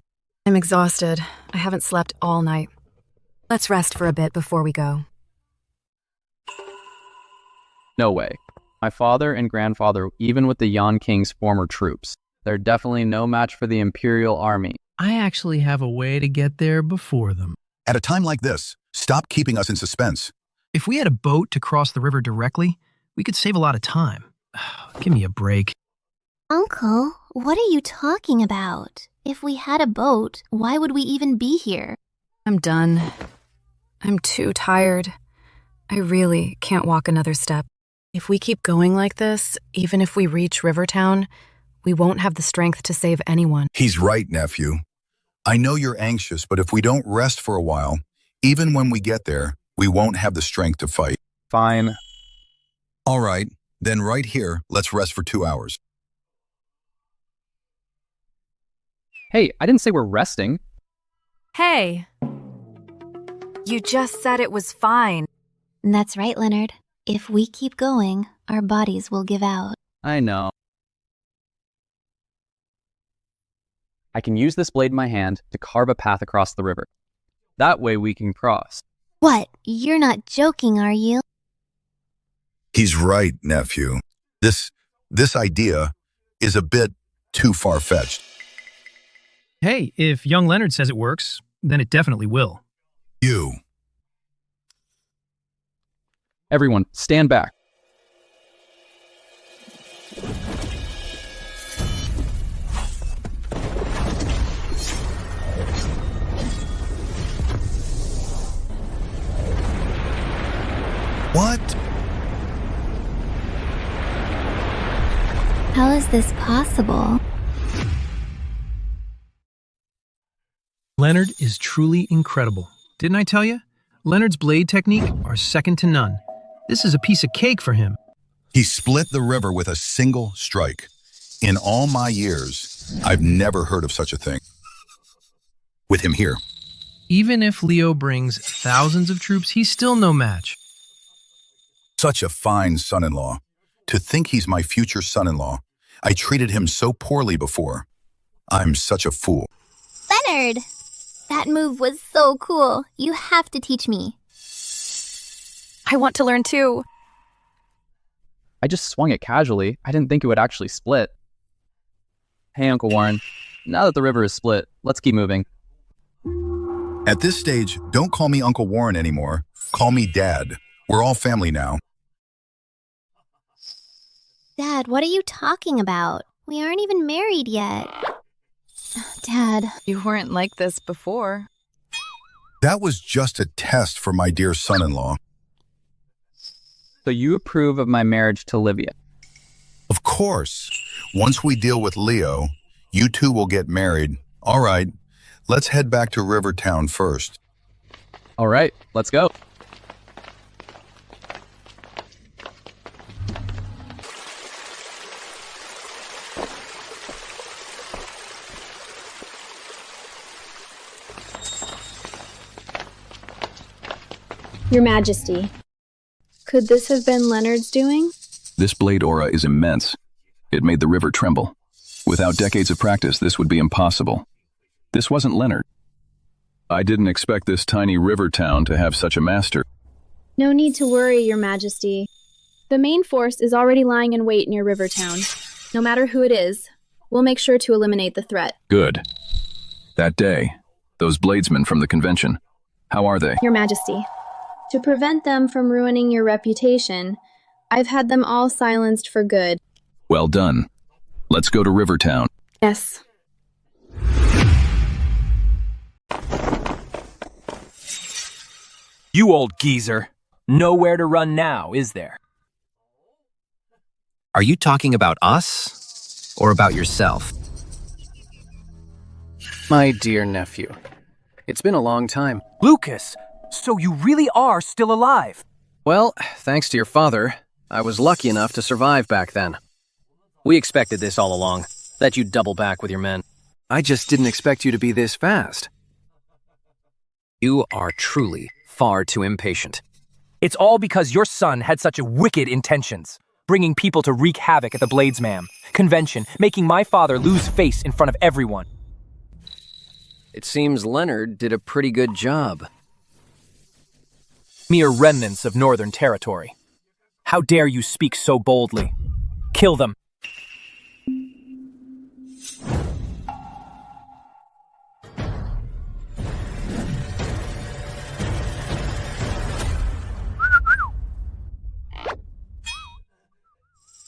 S17: I'm exhausted. I haven't slept all night. Let's rest for a bit before we go.
S4: No way. My father and grandfather, even with the Yan King's former troops, they're definitely no match for the Imperial Army.
S9: I actually have a way to get there before them.
S11: At a time like this, stop keeping us in suspense.
S9: If we had a boat to cross the river directly, we could save a lot of time. Give me a break.
S12: Uncle, what are you talking about? If we had a boat, why would we even be here?
S17: I'm done. I'm too tired. I really can't walk another step. If we keep going like this, even if we reach Rivertown, we won't have the strength to save anyone.
S11: He's right, nephew. I know you're anxious, but if we don't rest for a while, even when we get there, we won't have the strength to fight.
S4: Fine.
S11: All right, then right here, let's rest for 2 hours.
S4: Hey, I didn't say we're resting.
S17: Hey! You just said it was fine.
S12: That's right, Leonard. If we keep going, our bodies will give out.
S4: I know. I can use this blade in my hand to carve a path across the river. That way we can cross.
S12: What? You're not joking, are you?
S11: He's right, nephew. This idea is a bit too far-fetched.
S9: Hey, if young Leonard says it works, then it definitely will.
S11: You.
S4: Everyone, stand back.
S11: What?
S12: How is this possible?
S9: Leonard is truly incredible. Didn't I tell you? Leonard's blade technique are second to none. This is a piece of cake for him.
S11: He split the river with a single strike. In all my years, I've never heard of such a thing. With him here,
S9: Even if Leo brings thousands of troops, he's still no match.
S11: Such a fine son-in-law. To think he's my future son-in-law. I treated him so poorly before. I'm such a fool.
S12: Leonard! That move was so cool. You have to teach me.
S17: I want to learn too.
S4: I just swung it casually. I didn't think it would actually split. Hey, Uncle Warren. Now that the river is split, let's keep moving.
S11: At this stage, don't call me Uncle Warren anymore. Call me Dad. We're all family now.
S12: Dad, what are you talking about? We aren't even married yet. Dad.
S17: You weren't like this before.
S11: That was just a test for my dear son-in-law.
S4: So you approve of my marriage to Livia?
S11: Of course. Once we deal with Leo, you two will get married. All right, let's head back to Rivertown first.
S4: All right, let's go.
S23: Your Majesty, could this have been Leonard's doing?
S5: This blade aura is immense. It made the river tremble. Without decades of practice, this would be impossible. This wasn't Leonard. I didn't expect this tiny river town to have such a master.
S23: No need to worry, Your Majesty. The main force is already lying in wait near Rivertown. No matter who it is, we'll make sure to eliminate the threat.
S5: Good. That day, those bladesmen from the convention, how are they?
S23: Your Majesty, to prevent them from ruining your reputation, I've had them all silenced for good.
S5: Well done. Let's go to Rivertown.
S23: Yes.
S8: You old geezer. Nowhere to run now, is there?
S2: Are you talking about us or about yourself?
S1: My dear nephew, it's been a long time.
S8: Lucas, so you really are still alive?
S1: Well, thanks to your father, I was lucky enough to survive back then. We expected this all along, that you'd double back with your men. I just didn't expect you to be this fast. You are truly far too impatient.
S8: It's all because your son had such wicked intentions, bringing people to wreak havoc at the Bladesman convention, making my father lose face in front of everyone.
S1: It seems Leonard did a pretty good job.
S8: Mere remnants of Northern Territory. How dare you speak so boldly? Kill them.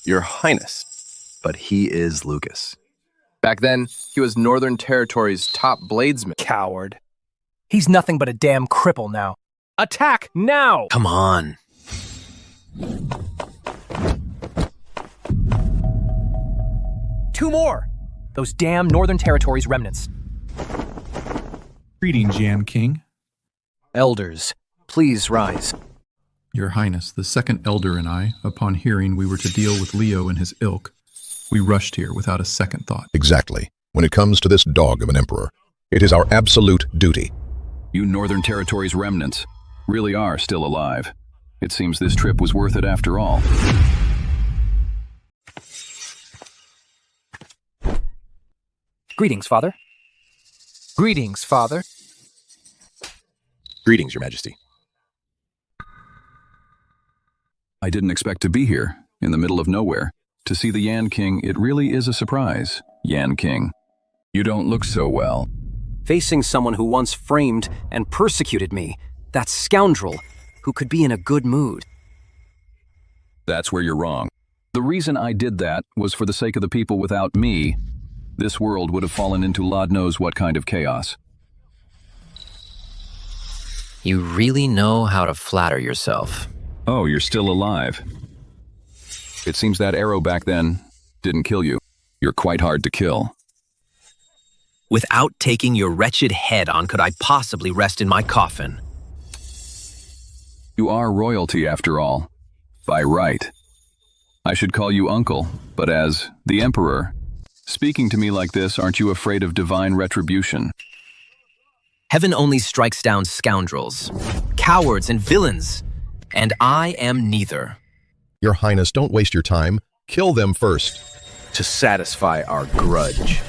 S7: Your Highness, but he is Lucas.
S3: Back then, he was Northern Territory's top bladesman.
S8: Coward. He's nothing but a damn cripple now. Attack now!
S2: Come on.
S8: Two more! Those damn Northern Territory's remnants.
S20: Greetings, Yan King.
S1: Elders, please rise.
S20: Your Highness, the second elder and I, upon hearing we were to deal with Leo and his ilk, we rushed here without a second thought.
S6: Exactly. When it comes to this dog of an emperor, it is our absolute duty.
S5: You Northern Territory's remnants really are still alive. It seems this trip was worth it after all.
S8: Greetings, Father. Greetings, Father.
S21: Greetings, Your Majesty.
S5: I didn't expect to be here, in the middle of nowhere. To see the Yan King, it really is a surprise. Yan King, you don't look so well.
S1: Facing someone who once framed and persecuted me, that scoundrel who could be in a good mood.
S5: That's where you're wrong. The reason I did that was for the sake of the people. Without me, this world would have fallen into Lord knows what kind of chaos.
S2: You really know how to flatter yourself.
S5: Oh, you're still alive. It seems that arrow back then didn't kill you. You're quite hard to kill.
S2: Without taking your wretched head on, could I possibly rest in my coffin?
S5: You are royalty, after all. By right. I should call you uncle, but as the Emperor, speaking to me like this, aren't you afraid of divine retribution?
S2: Heaven only strikes down scoundrels, cowards and villains, and I am neither.
S16: Your Highness, don't waste your time. Kill them first.
S7: To satisfy our grudge.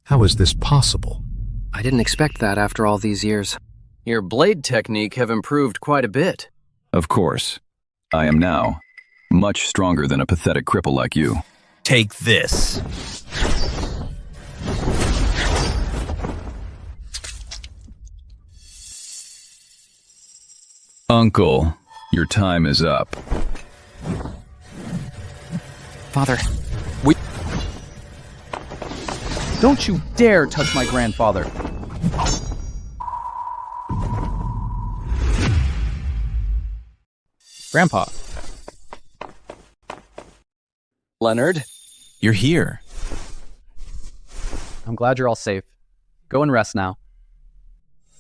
S10: How is this possible?
S1: I didn't expect that after all these years. Your blade technique have improved quite a bit.
S5: Of course. I am now much stronger than a pathetic cripple like you.
S2: Take this.
S5: Uncle, your time is up.
S4: Father, don't you dare touch my grandfather. Grandpa.
S1: Leonard?
S2: You're here.
S4: I'm glad you're all safe. Go and rest now.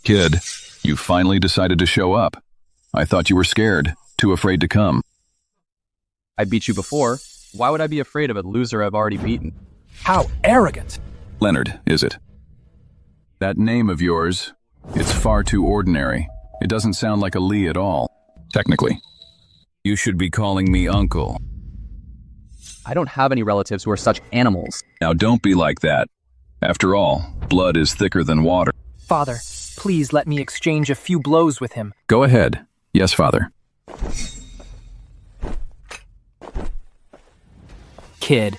S5: Kid, you finally decided to show up. I thought you were scared, too afraid to come.
S4: I beat you before. Why would I be afraid of a loser I've already beaten?
S8: How arrogant!
S5: Leonard, is it? That name of yours, it's far too ordinary. It doesn't sound like a Lee at all, technically. You should be calling me Uncle.
S4: I don't have any relatives who are such animals.
S5: Now don't be like that. After all, blood is thicker than water.
S8: Father, please let me exchange a few blows with him.
S5: Go ahead. Yes, Father.
S8: Kid,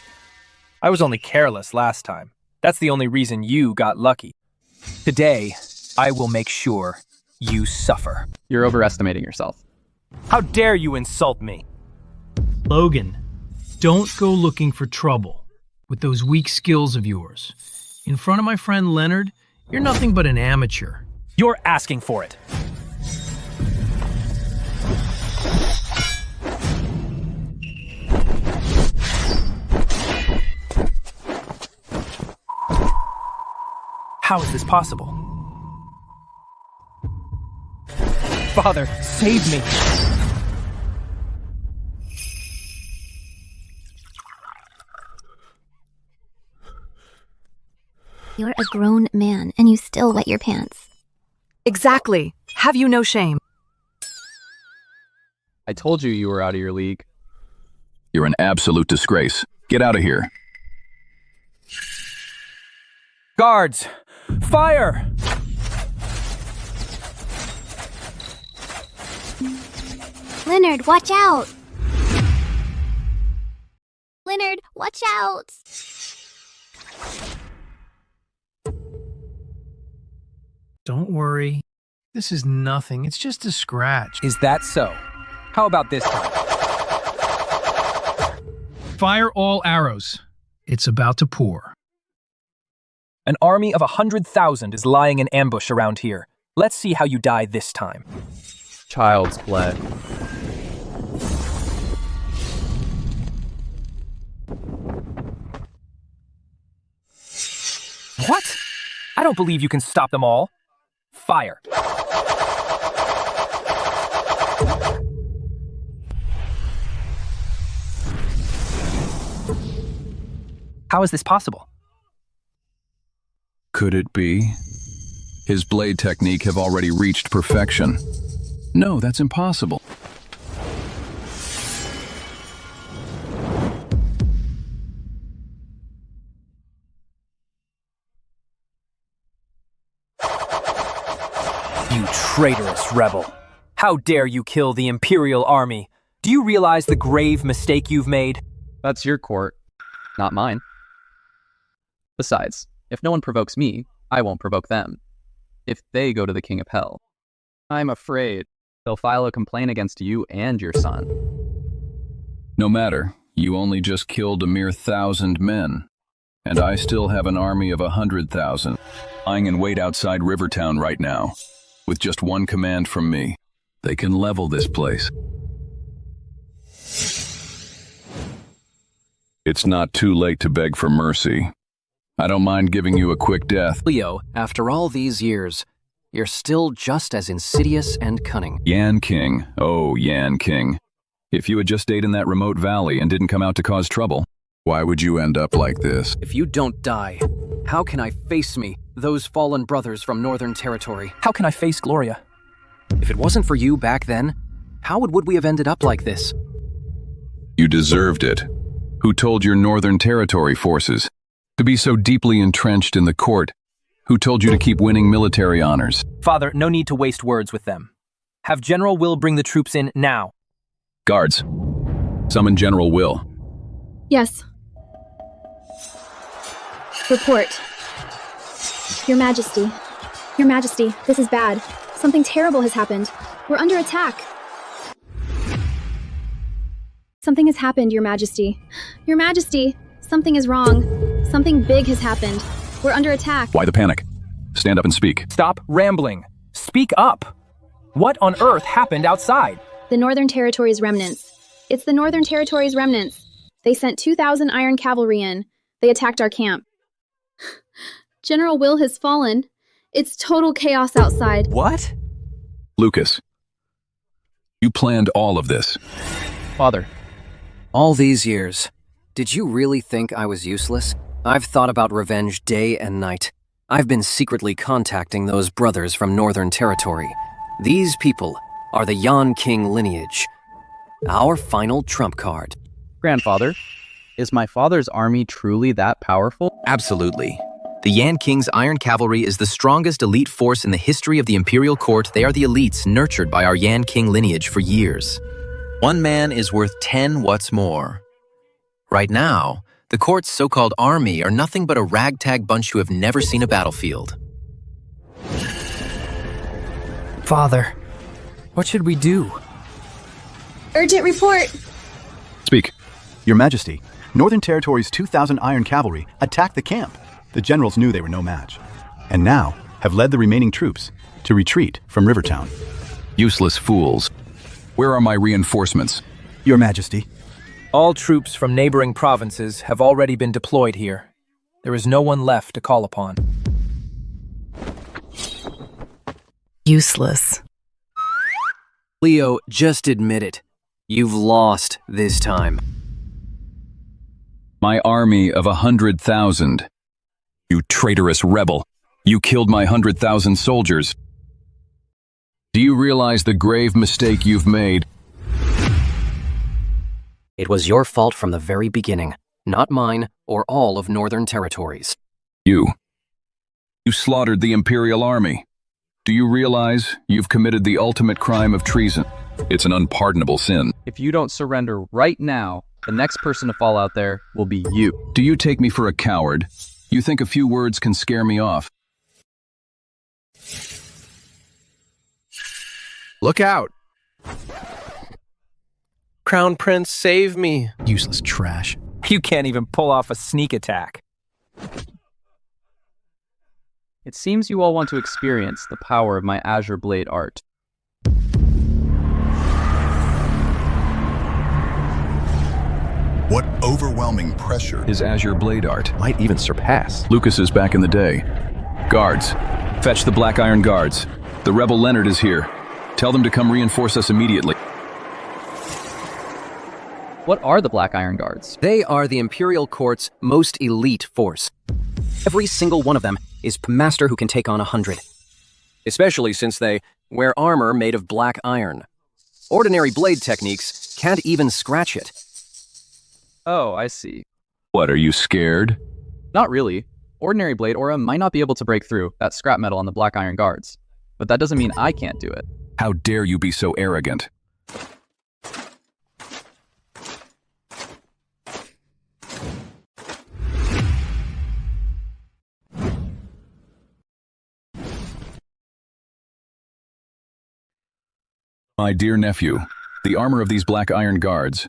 S8: I was only careless last time. That's the only reason you got lucky. Today, I will make sure you suffer.
S4: You're overestimating yourself.
S8: How dare you insult me?
S9: Logan, don't go looking for trouble with those weak skills of yours. In front of my friend Leonard, you're nothing but an amateur.
S8: You're asking for it. How is this possible? Father, save me!
S12: You're a grown man, and you still wet your pants.
S17: Exactly. Have you no shame?
S4: I told you you were out of your league.
S5: You're an absolute disgrace. Get out of here.
S8: Guards! Fire!
S12: Leonard, watch out! Leonard, watch out!
S9: Don't worry. This is nothing. It's just a scratch.
S8: Is that so? How about this time?
S9: Fire all arrows. It's about to pour.
S8: An army of 100,000 is lying in ambush around here. Let's see how you die this time.
S4: Child's play.
S8: What? I don't believe you can stop them all. Fire. How is this possible?
S5: Could it be? His blade technique have already reached perfection. No, that's impossible.
S8: You traitorous rebel. How dare you kill the Imperial Army? Do you realize the grave mistake you've made?
S4: That's your court, not mine. Besides, if no one provokes me, I won't provoke them. If they go to the King of Hell, I'm afraid they'll file a complaint against you and your son.
S5: No matter, you only just killed a mere 1,000 men, and I still have an army of 100,000, lying in wait outside Rivertown right now, with just one command from me. They can level this place. It's not too late to beg for mercy. I don't mind giving you a quick death.
S1: Leo, after all these years, you're still just as insidious and cunning.
S5: Yan King, oh Yan King. If you had just stayed in that remote valley and didn't come out to cause trouble, why would you end up like this?
S1: If you don't die, how can I face me, those fallen brothers from Northern Territory?
S8: How can I face Gloria?
S1: If it wasn't for you back then, how would we have ended up like this?
S5: You deserved it. Who told your Northern Territory forces to be so deeply entrenched in the court? Who told you to keep winning military honors?
S8: Father, no need to waste words with them. Have General Will bring the troops in now.
S5: Guards, summon General Will.
S23: Yes. Report. Your Majesty. Your Majesty, this is bad. Something terrible has happened. We're under attack. Something has happened, Your Majesty. Your Majesty, something is wrong. Something big has happened. We're under attack.
S5: Why the panic? Stand up and speak.
S8: Stop rambling. Speak up. What on earth happened outside?
S23: The Northern Territory's remnants. It's the Northern Territory's remnants. They sent 2,000 iron cavalry in. They attacked our camp. General Will has fallen. It's total chaos outside.
S8: What?
S5: Lucas, you planned all of this.
S4: Father.
S1: All these years, did you really think I was useless? I've thought about revenge day and night. I've been secretly contacting those brothers from Northern Territory. These people are the Yan King lineage. Our final trump card.
S4: Grandfather, is my father's army truly that powerful?
S2: Absolutely. The Yan King's Iron Cavalry is the strongest elite force in the history of the Imperial Court. They are the elites nurtured by our Yan King lineage for years. One man is worth 10 what's more. Right now, the court's so-called army are nothing but a ragtag bunch who have never seen a battlefield.
S8: Father, what should we do?
S23: Urgent report.
S5: Speak.
S19: Your Majesty, Northern Territory's 2,000 iron cavalry attacked the camp. The generals knew they were no match, and now have led the remaining troops to retreat from Rivertown.
S5: Useless fools. Where are my reinforcements?
S19: Your Majesty.
S8: All troops from neighboring provinces have already been deployed here. There is no one left to call upon.
S17: Useless.
S1: Leo, just admit it. You've lost this time.
S5: My army of 100,000. You traitorous rebel. You killed my 100,000 soldiers. Do you realize the grave mistake you've made?
S1: It was your fault from the very beginning, not mine or all of Northern Territories.
S5: You slaughtered the Imperial Army. Do you realize you've committed the ultimate crime of treason? It's an unpardonable sin.
S4: If you don't surrender right now, the next person to fall out there will be you.
S5: Do you take me for a coward? You think a few words can scare me off?
S7: Look out! Crown Prince, save me.
S14: Useless trash.
S8: You can't even pull off a sneak attack.
S4: It seems you all want to experience the power of my Azure Blade art.
S11: What overwhelming pressure.
S5: His Azure Blade art
S7: Might even surpass.
S5: Lucas's back in the day. Guards, fetch the Black Iron Guards. The rebel Leonard is here. Tell them to come reinforce us immediately.
S4: What are the Black Iron Guards?
S1: They are the Imperial Court's most elite force. Every single one of them is a master who can take on 100. Especially since they wear armor made of black iron. Ordinary blade techniques can't even scratch it.
S4: Oh, I see.
S5: What, are you scared?
S4: Not really. Ordinary blade aura might not be able to break through that scrap metal on the Black Iron Guards. But that doesn't mean I can't do it.
S5: How dare you be so arrogant? My dear nephew, the armor of these Black Iron Guards,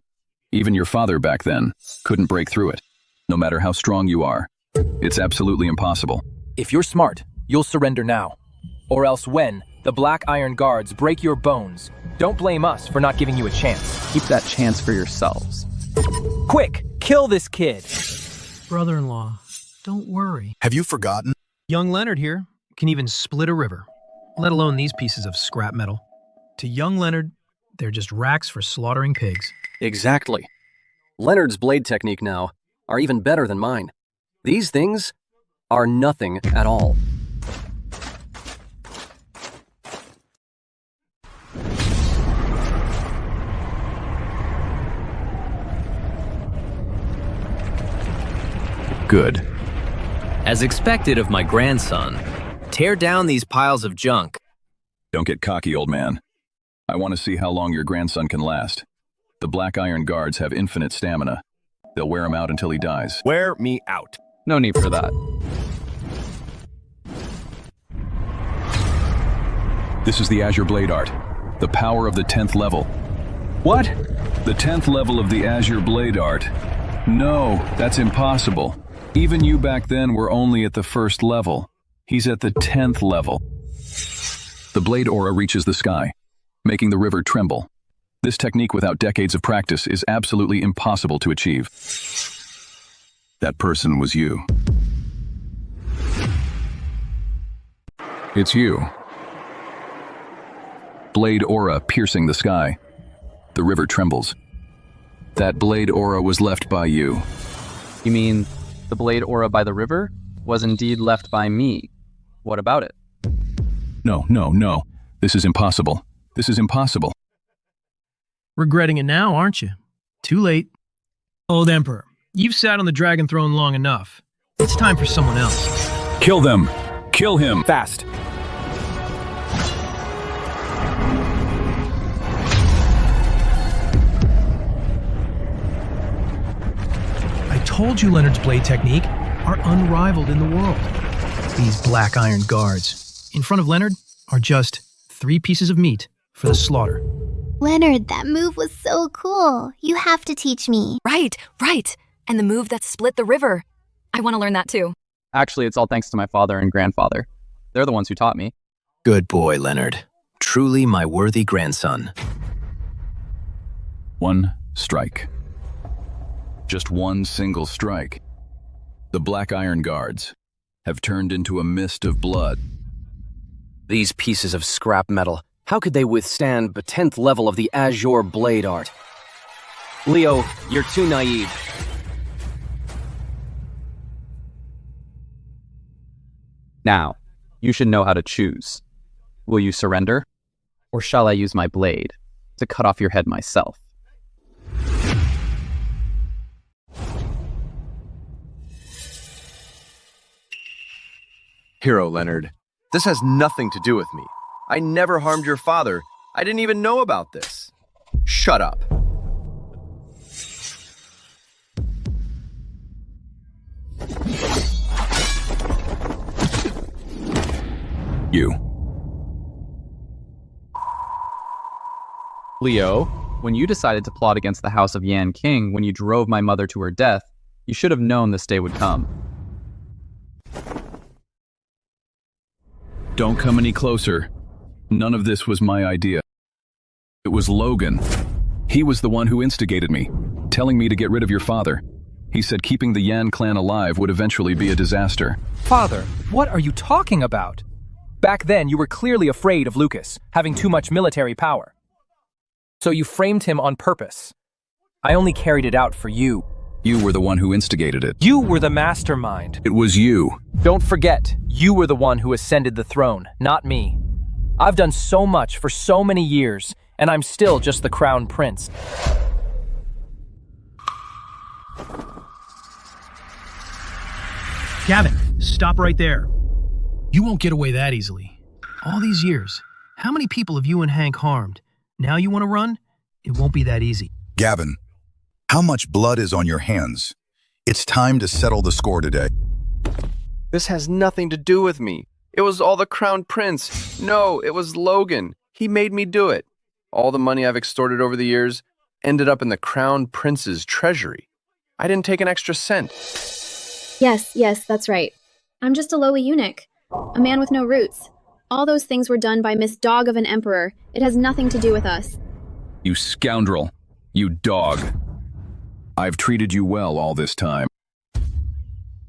S5: even your father back then, couldn't break through it, no matter how strong you are. It's absolutely impossible.
S8: If you're smart, you'll surrender now. Or else when the Black Iron Guards break your bones, don't blame us for not giving you a chance.
S4: Keep that chance for yourselves.
S8: Quick, kill this kid!
S9: Brother-in-law, don't worry.
S11: Have you forgotten?
S9: Young Leonard here can even split a river, let alone these pieces of scrap metal. To young Leonard, They're just racks for slaughtering pigs.
S1: Exactly. Leonard's blade technique now are even better than mine. These things are nothing at all.
S2: Good. As expected of my grandson, tear down these piles of junk.
S5: Don't get cocky, old man. I want to see how long your grandson can last. The Black Iron Guards have infinite stamina. They'll wear him out until he dies.
S7: Wear me out.
S4: No need for that.
S5: This is the Azure Blade Art. The power of the 10th level. What? The 10th level of the Azure Blade Art. No, that's impossible. Even you back then were only at the 1st level. He's at the 10th level. The blade aura reaches the sky, making the river tremble. This technique without decades of practice is absolutely impossible to achieve. That person was you. It's you. Blade aura piercing the sky. The river trembles. That blade aura was left by you.
S4: You mean the blade aura by the river was indeed left by me? What about it?
S5: No. This is impossible. This is impossible.
S9: Regretting it now, aren't you? Too late. Old Emperor, you've sat on the dragon throne long enough. It's time for someone else.
S5: Kill them! Kill him!
S7: Fast.
S9: I told you Leonard's blade technique are unrivaled in the world. These Black Iron Guards, in front of Leonard, are just 3 pieces of meat for the slaughter.
S12: Leonard, that move was so cool. You have to teach me.
S17: Right. And the move that split the river. I want to learn that too.
S4: Actually, it's all thanks to my father and grandfather. They're the ones who taught me.
S2: Good boy, Leonard. Truly my worthy grandson.
S5: 1 strike. Just 1 single strike. The Black Iron Guards have turned into a mist of blood.
S1: These pieces of scrap metal, how could they withstand the 10th level of the Azure Blade Art? Leo, you're too naive.
S4: Now, you should know how to choose. Will you surrender? Or shall I use my blade to cut off your head myself?
S7: Hero Leonard, this has nothing to do with me. I never harmed your father. I didn't even know about this. Shut up.
S5: You.
S4: Leo, when you decided to plot against the House of Yan King when you drove my mother to her death, you should have known this day would come.
S5: Don't come any closer. None of this was my idea. It was Logan. He was the one who instigated me, telling me to get rid of your father. He said keeping the Yan clan alive would eventually be a disaster.
S8: Father, what are you talking about? Back then, you were clearly afraid of Lucas, having too much military power. So you framed him on purpose. I only carried it out for you.
S5: You were the one who instigated it.
S8: You were the mastermind.
S5: It was you.
S8: Don't forget, you were the one who ascended the throne, not me. I've done so much for so many years, and I'm still just the crown prince.
S9: Gavin, stop right there. You won't get away that easily. All these years, how many people have you and Hank harmed? Now you want to run? It won't be that easy.
S11: Gavin, how much blood is on your hands? It's time to settle the score today.
S7: This has nothing to do with me. It was all the crown prince. No, it was Logan. He made me do it. All the money I've extorted over the years ended up in the crown prince's treasury. I didn't take an extra cent.
S23: Yes, that's right. I'm just a lowly eunuch, a man with no roots. All those things were done by Miss Dog of an Emperor. It has nothing to do with us.
S5: You scoundrel. You dog. I've treated you well all this time.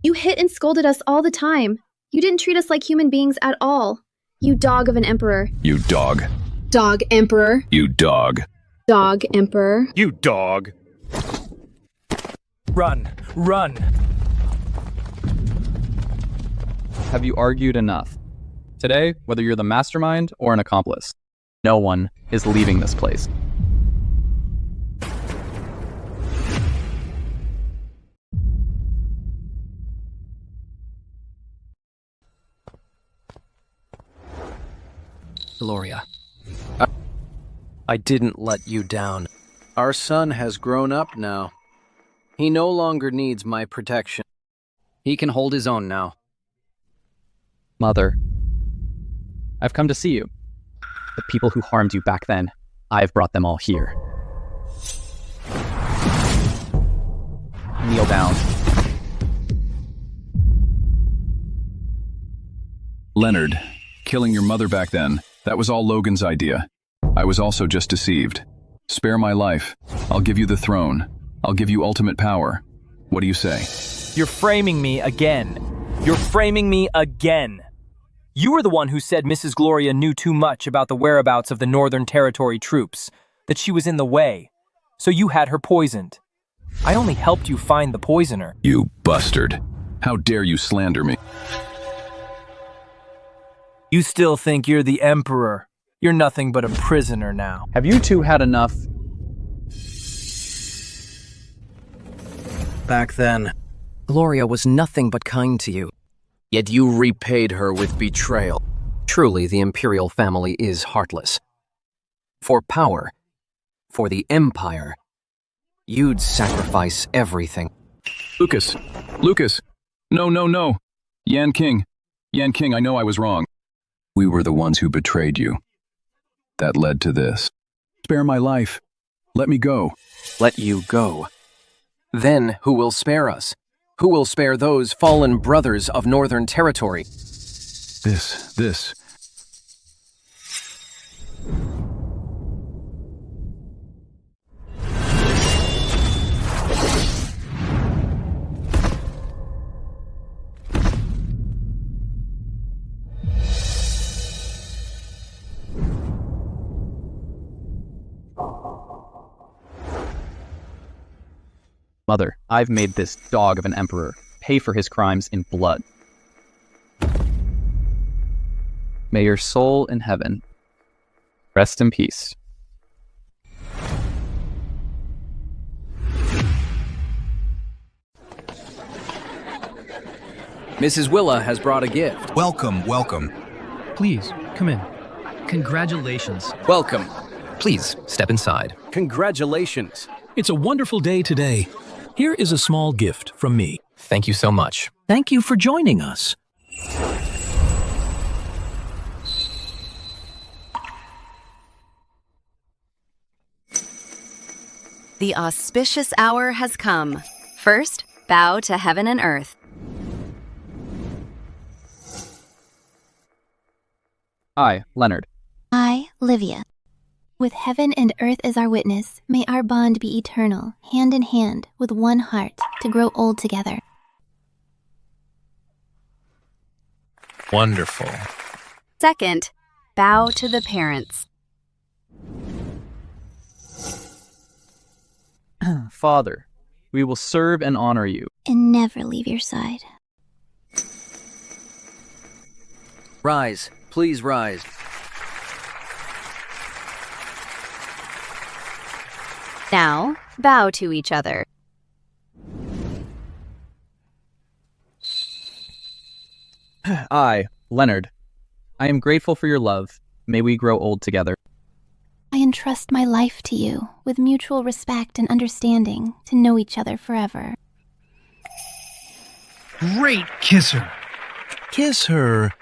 S23: You hit and scolded us all the time. You didn't treat us like human beings at all. You dog of an emperor.
S5: You dog.
S23: Dog emperor.
S5: You dog.
S23: Dog, Emperor.
S7: You dog!
S8: Run! Run!
S4: Have you argued enough? Today, whether you're the mastermind or an accomplice, no one is leaving this place.
S7: Gloria, I didn't let you down. Our son has grown up now. He no longer needs my protection. He can hold his own now.
S4: Mother, I've come to see you. The people who harmed you back then, I've brought them all here. Kneel down.
S5: Leonard, killing your mother back then, that was all Logan's idea. I was also just deceived. Spare my life. I'll give you the throne. I'll give you ultimate power. What do you say?
S8: You're framing me again. You're framing me again. You were the one who said Mrs. Gloria knew too much about the whereabouts of the Northern Territory troops, that she was in the way, so you had her poisoned. I only helped you find the poisoner.
S5: You bastard. How dare you slander me?
S8: You still think you're the Emperor. You're nothing but a prisoner now.
S4: Have you two had enough?
S7: Back then, Gloria was nothing but kind to you. Yet you repaid her with betrayal.
S1: Truly, the imperial family is heartless. For power, for the Empire, you'd sacrifice everything.
S5: Lucas! No. Yan King, I know I was wrong. We were the ones who betrayed you. That led to this. Spare my life. Let me go.
S1: Let you go. Then who will spare us? Who will spare those fallen brothers of Northern Territory?
S5: This.
S4: Mother, I've made this dog of an emperor pay for his crimes in blood. May your soul in heaven rest in peace.
S1: Mrs. Willa has brought a gift.
S11: Welcome.
S9: Please, come in. Congratulations.
S1: Welcome.
S2: Please, step inside.
S7: Congratulations.
S13: It's a wonderful day today. Here is a small gift from me.
S2: Thank you so much.
S13: Thank you for joining us.
S21: The auspicious hour has come. First, bow to heaven and earth.
S4: I, Leonard.
S12: I, Livia. With heaven and earth as our witness, may our bond be eternal, hand in hand, with one heart, to grow old together.
S2: Wonderful.
S21: Second, bow to the parents.
S4: Father, we will serve and honor you.
S12: And never leave your side.
S1: Rise, please rise.
S21: Now, bow to each other.
S4: I, Leonard. I am grateful for your love. May we grow old together.
S12: I entrust my life to you, with mutual respect and understanding, to know each other forever.
S9: Great kisser.
S13: Kiss her.